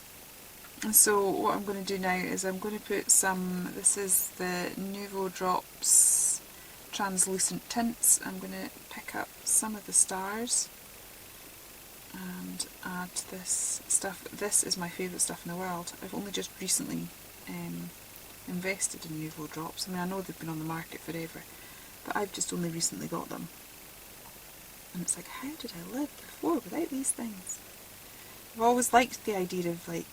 so what I'm going to do now is I'm going to put some, this is the Nuvo Drops translucent tints. I'm going to pick up some of the stars and add this stuff. This is my favourite stuff in the world. I've only just recently invested in Nuvo Drops. I mean, I know they've been on the market forever, but I've just only recently got them. And it's like, how did I live before without these things? I've always liked the idea of like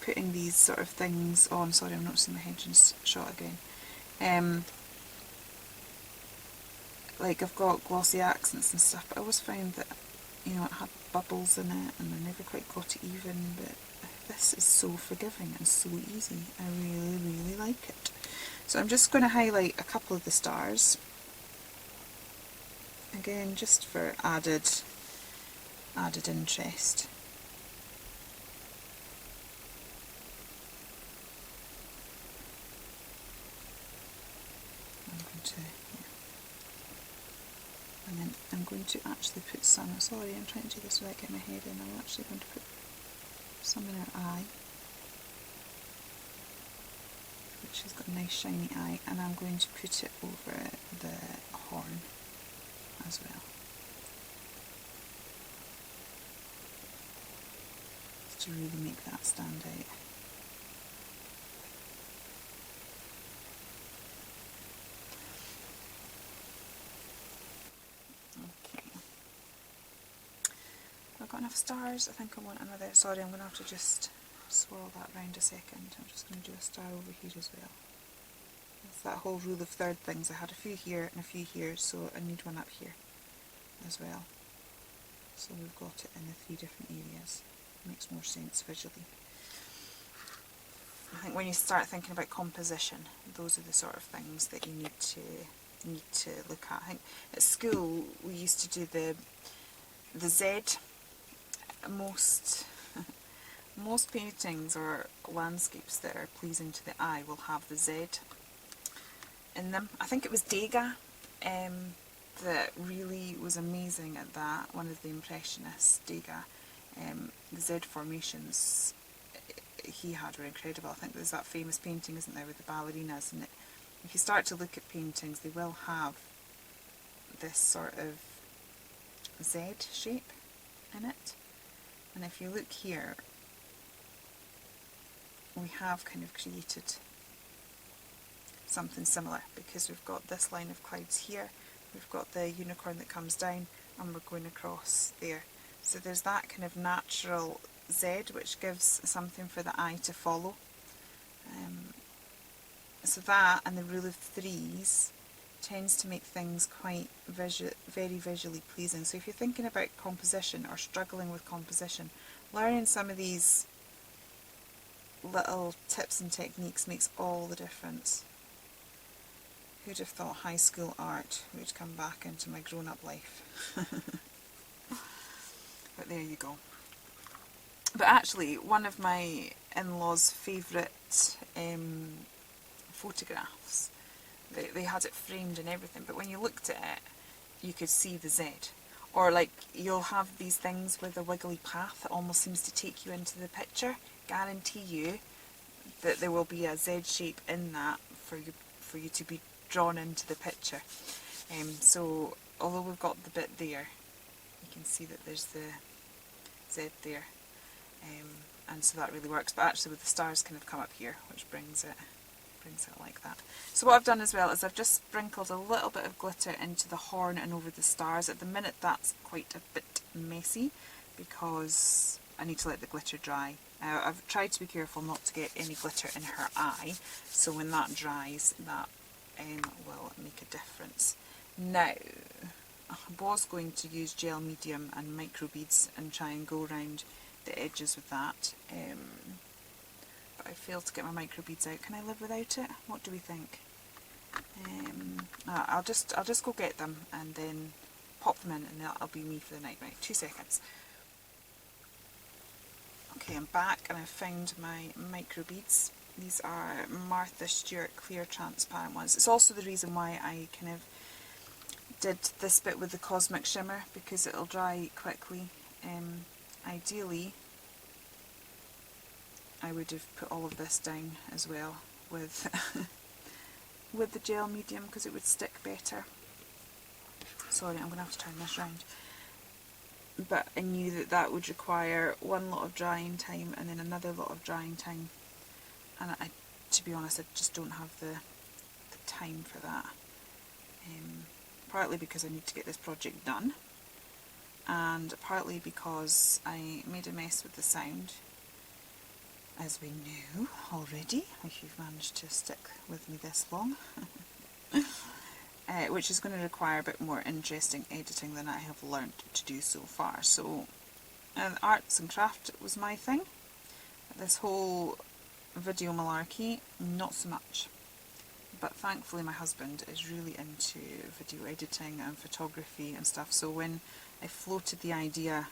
putting these sort of things on. Sorry, I'm noticing my henchman's shot again. Like I've got glossy accents and stuff, but I always found that, you know, it had bubbles in it and I never quite got it even, but this is so forgiving and so easy. I really, really like it. So I'm just going to highlight a couple of the stars. Again, just for added interest. And then I'm going to actually put some, sorry, I'm trying to do this without getting my head in, I'm actually going to put some in her eye, which has got a nice shiny eye, and I'm going to put it over the horn as well. Just to really make that stand out. I've got enough stars. I think I want another. Sorry, I'm going to have to just swirl that round a second. I'm just going to do a star over here as well. It's that whole rule of third things. I had a few here and a few here, so I need one up here as well. So we've got it in the 3 different areas. Makes more sense visually. I think when you start thinking about composition, those are the sort of things that you need to look at. I think at school we used to do the Z. Most paintings or landscapes that are pleasing to the eye will have the Z in them. I think it was Degas that really was amazing at that, one of the Impressionists, Degas. The Z formations he had were incredible. I think there's that famous painting, isn't there, with the ballerinas, and if you start to look at paintings, they will have this sort of Z shape in it. And if you look here, we have kind of created something similar, because we've got this line of clouds here, we've got the unicorn that comes down, and we're going across there. So there's that kind of natural Z, which gives something for the eye to follow. So that and the rule of threes tends to make things quite very visually pleasing. So if you're thinking about composition or struggling with composition, learning some of these little tips and techniques makes all the difference. Who'd have thought high school art would come back into my grown-up life? But there you go. But actually, one of my in-laws' favourite photographs, they had it framed and everything, but when you looked at it, you could see the Z. Or like, you'll have these things with a wiggly path that almost seems to take you into the picture. Guarantee you that there will be a Z shape in that for you to be drawn into the picture. So although we've got the bit there, you can see that there's the Z there, and so that really works. But actually with the stars kind of come up here, which brings it like that. So what I've done as well is I've just sprinkled a little bit of glitter into the horn and over the stars. At the minute that's quite a bit messy because I need to let the glitter dry. I've tried to be careful not to get any glitter in her eye, so when that dries, that will make a difference. Now, I was going to use gel medium and micro beads and try and go around the edges with that, but but I failed to get my micro beads out. Can I live without it? What do we think? I'll just go get them and then pop them in, and that'll be me for the night. Right, 2 seconds. Okay, I'm back and I've found my micro beads. These are Martha Stewart clear transparent ones. It's also the reason why I kind of did this bit with the cosmic shimmer, because it'll dry quickly. Ideally I would have put all of this down as well with with the gel medium, because it would stick better. Sorry, I'm going to have to turn this round. But I knew that that would require one lot of drying time and then another lot of drying time, and to be honest, I just don't have the time for that. Partly because I need to get this project done, and partly because I made a mess with the sound, as we knew already, if you've managed to stick with me this long. Which is going to require a bit more interesting editing than I have learnt to do so far. So arts and craft was my thing. This whole video malarkey, not so much. But thankfully my husband is really into video editing and photography and stuff, so when I floated the idea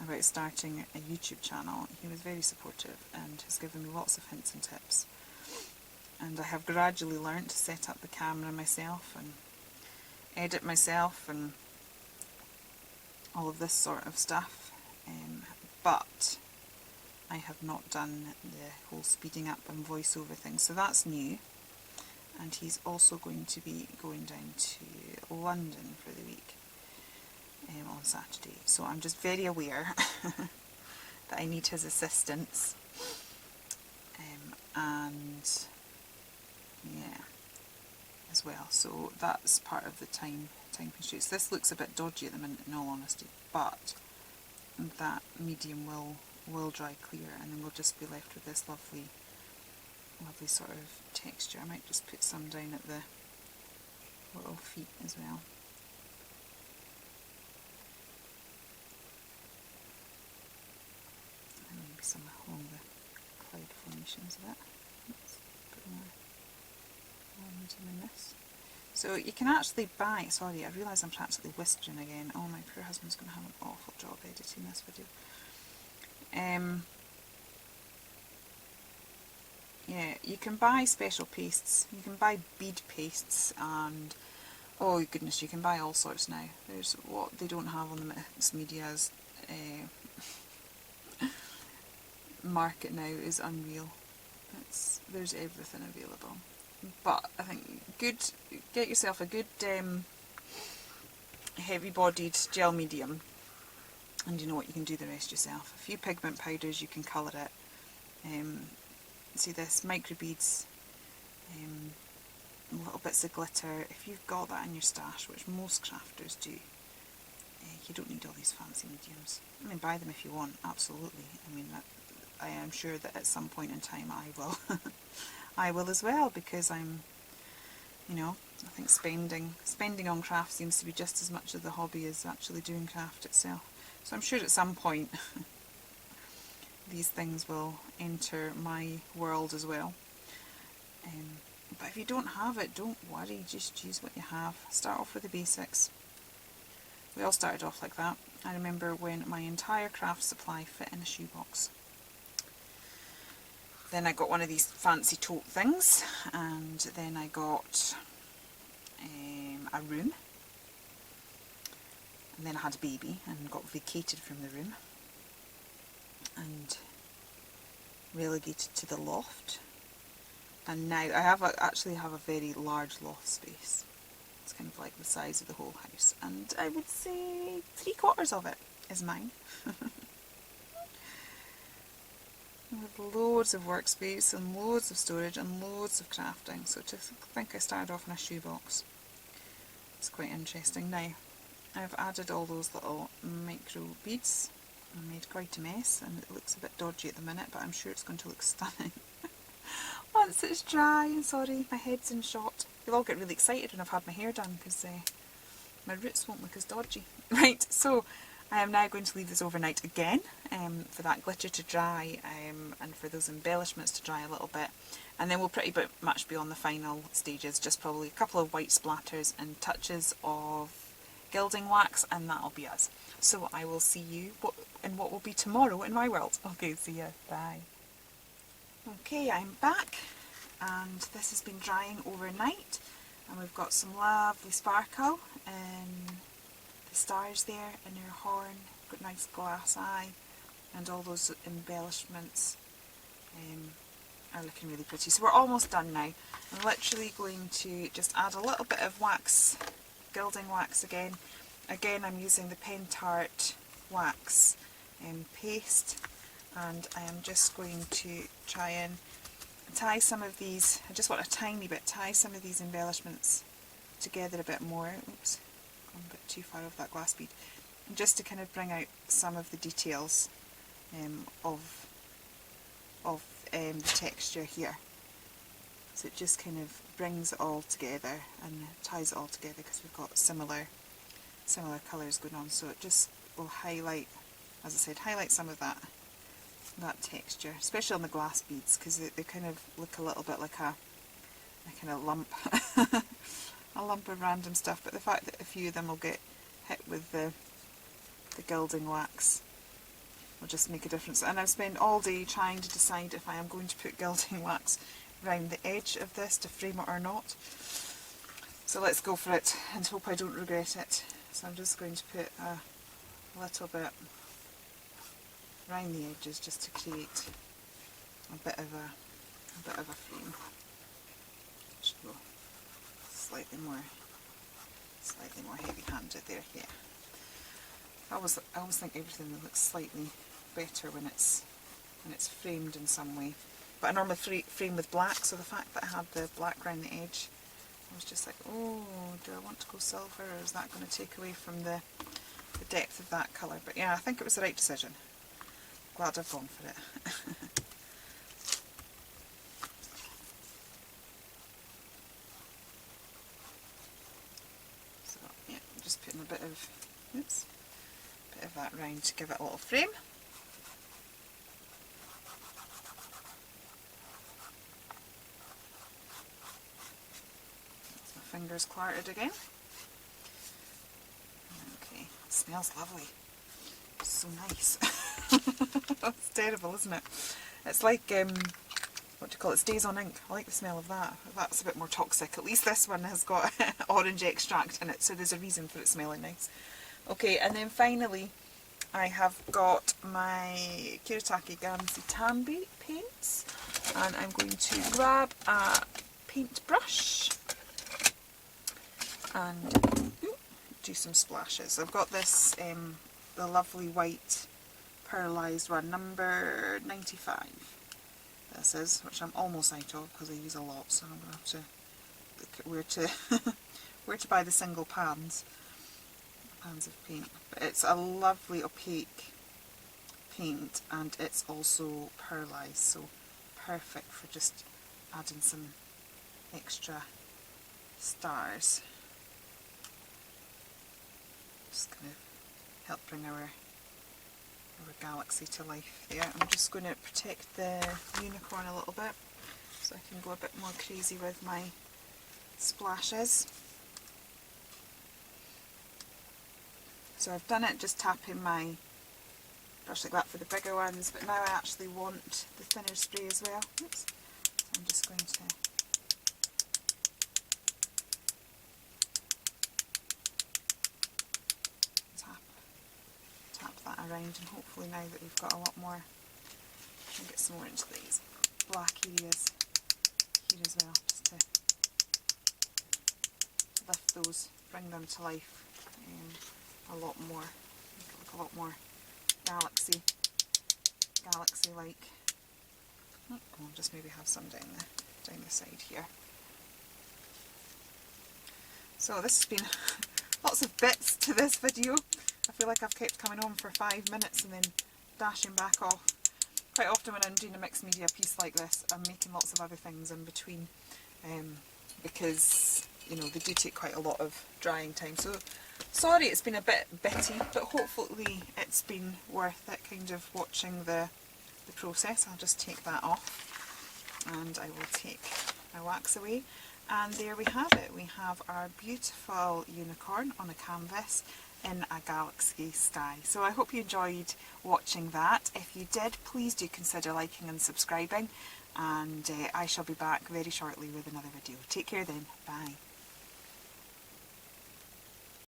about starting a YouTube channel, he was very supportive and has given me lots of hints and tips. And I have gradually learnt to set up the camera myself and edit myself and all of this sort of stuff, but I have not done the whole speeding up and voiceover thing, so that's new. And he's also going to be going down to London for the week on Saturday, so I'm just very aware that I need his assistance, and yeah, as well, so that's part of the time constraints. This looks a bit dodgy at the minute, in all honesty, but that medium will dry clear, and then we'll just be left with this lovely sort of texture. I might just put some down at the little feet as well. And maybe some along the cloud formations of it. Let's put more medium in this. So you can actually buy, sorry, I realise I'm practically whispering again. Oh, my poor husband's going to have an awful job editing this video. Yeah, you can buy special pastes, you can buy bead pastes, and oh goodness, you can buy all sorts now. There's what they don't have on the mixed media's market now is unreal. There's everything available. But I think get yourself a good heavy bodied gel medium, and you know what, you can do the rest yourself. A few pigment powders, you can colour it. See this, micro beads, little bits of glitter. If you've got that in your stash, which most crafters do, you don't need all these fancy mediums. I mean, buy them if you want, absolutely. I mean, I am sure that at some point in time I will. I will as well, because I'm, you know, I think spending on craft seems to be just as much of the hobby as actually doing craft itself. So I'm sure at some point these things will enter my world as well. But if you don't have it, don't worry, just use what you have. Start off with the basics. We all started off like that. I remember when my entire craft supply fit in a shoebox. Then I got one of these fancy tote things, and then I got a room, and then I had a baby and got vacated from the room and relegated to the loft, and now I actually have a very large loft space. It's kind of like the size of the whole house, and I would say 3/4 of it is mine. With loads of workspace and loads of storage and loads of crafting, so to think I started off in a shoebox, it's quite interesting. Now I've added all those little micro beads. I made quite a mess and it looks a bit dodgy at the minute, but I'm sure it's going to look stunning once it's dry. Sorry, my head's in shot. You'll all get really excited when I've had my hair done, because my roots won't look as dodgy. Right, so I am now going to leave this overnight again for that glitter to dry and for those embellishments to dry a little bit, and then we'll pretty much be on the final stages, just probably a couple of white splatters and touches of gilding wax, and that'll be us. So I will see you in what will be tomorrow in my world. Okay, see ya, bye. Okay, I'm back, and this has been drying overnight, and we've got some lovely sparkle in the stars there in her horn, got a nice glass eye, and all those embellishments are looking really pretty. So we're almost done now. I'm literally going to just add a little bit of wax, gilding wax again. Again, I'm using the Pen Tart wax paste, and I am just going to try and tie some of these, I just want a tiny bit, tie some of these embellishments together a bit more. Oops, gone a bit too far over that glass bead. Just to kind of bring out some of the details of the texture here. So it just kind of brings it all together and ties it all together because we've got similar colours going on. So it just will highlight, as I said, highlight some of that texture, especially on the glass beads, because they kind of look a little bit like a kind of lump, a lump of random stuff. But the fact that a few of them will get hit with the gilding wax will just make a difference. And I've spent all day trying to decide if I am going to put gilding wax around the edge of this to frame it or not. So let's go for it and hope I don't regret it. So I'm just going to put a little bit around the edges just to create a bit of a frame. Should go slightly more heavy-handed there. Yeah. I always think everything looks slightly better when it's framed in some way. But I normally frame with black, so the fact that I had the black around the edge, I was just like, oh, do I want to go silver, or is that going to take away from the depth of that colour? But yeah, I think it was the right decision. Glad I've gone for it. So yeah, I'm just putting a bit of that round to give it a little frame. That's my fingers clarted again. Okay, it smells lovely. It's so nice. That's terrible, isn't it? It's like, what do you call it, stays on ink. I like the smell of that. That's a bit more toxic. At least this one has got orange extract in it, so there's a reason for it smelling nice. Okay, and then finally I have got my Kiritake Gamsi Tambi paints, and I'm going to grab a paintbrush and do some splashes. I've got this, the lovely white pearlised one, number 95 this is, which I'm almost out of because I use a lot, so I'm going to have to look at where to buy the single pans of paint. But it's a lovely opaque paint, and it's also pearlised, so perfect for just adding some extra stars. Just going to help bring our galaxy to life there. I'm just going to protect the unicorn a little bit so I can go a bit more crazy with my splashes. So I've done it just tapping my brush like that for the bigger ones, but now I actually want the thinner spray as well. Oops. So I'm just going to tap that around, and hopefully now that we've got a lot more, I can get some more into these black areas here as well, just to lift those, bring them to life a lot more, make it look a lot more galaxy-like. Oh, I'll just maybe have some down the side here. So this has been lots of bits to this video. I feel like I've kept coming on for 5 minutes and then dashing back off. Quite often when I'm doing a mixed media piece like this, I'm making lots of other things in between, because, you know, they do take quite a lot of drying time. So Sorry it's been a bit bitty, but hopefully it's been worth it, kind of watching the process. I'll just take that off and I will take my wax away. And there we have it. We have our beautiful unicorn on a canvas in a galaxy sky. So I hope you enjoyed watching that. If you did, please do consider liking and subscribing, and I shall be back very shortly with another video. Take care then. Bye.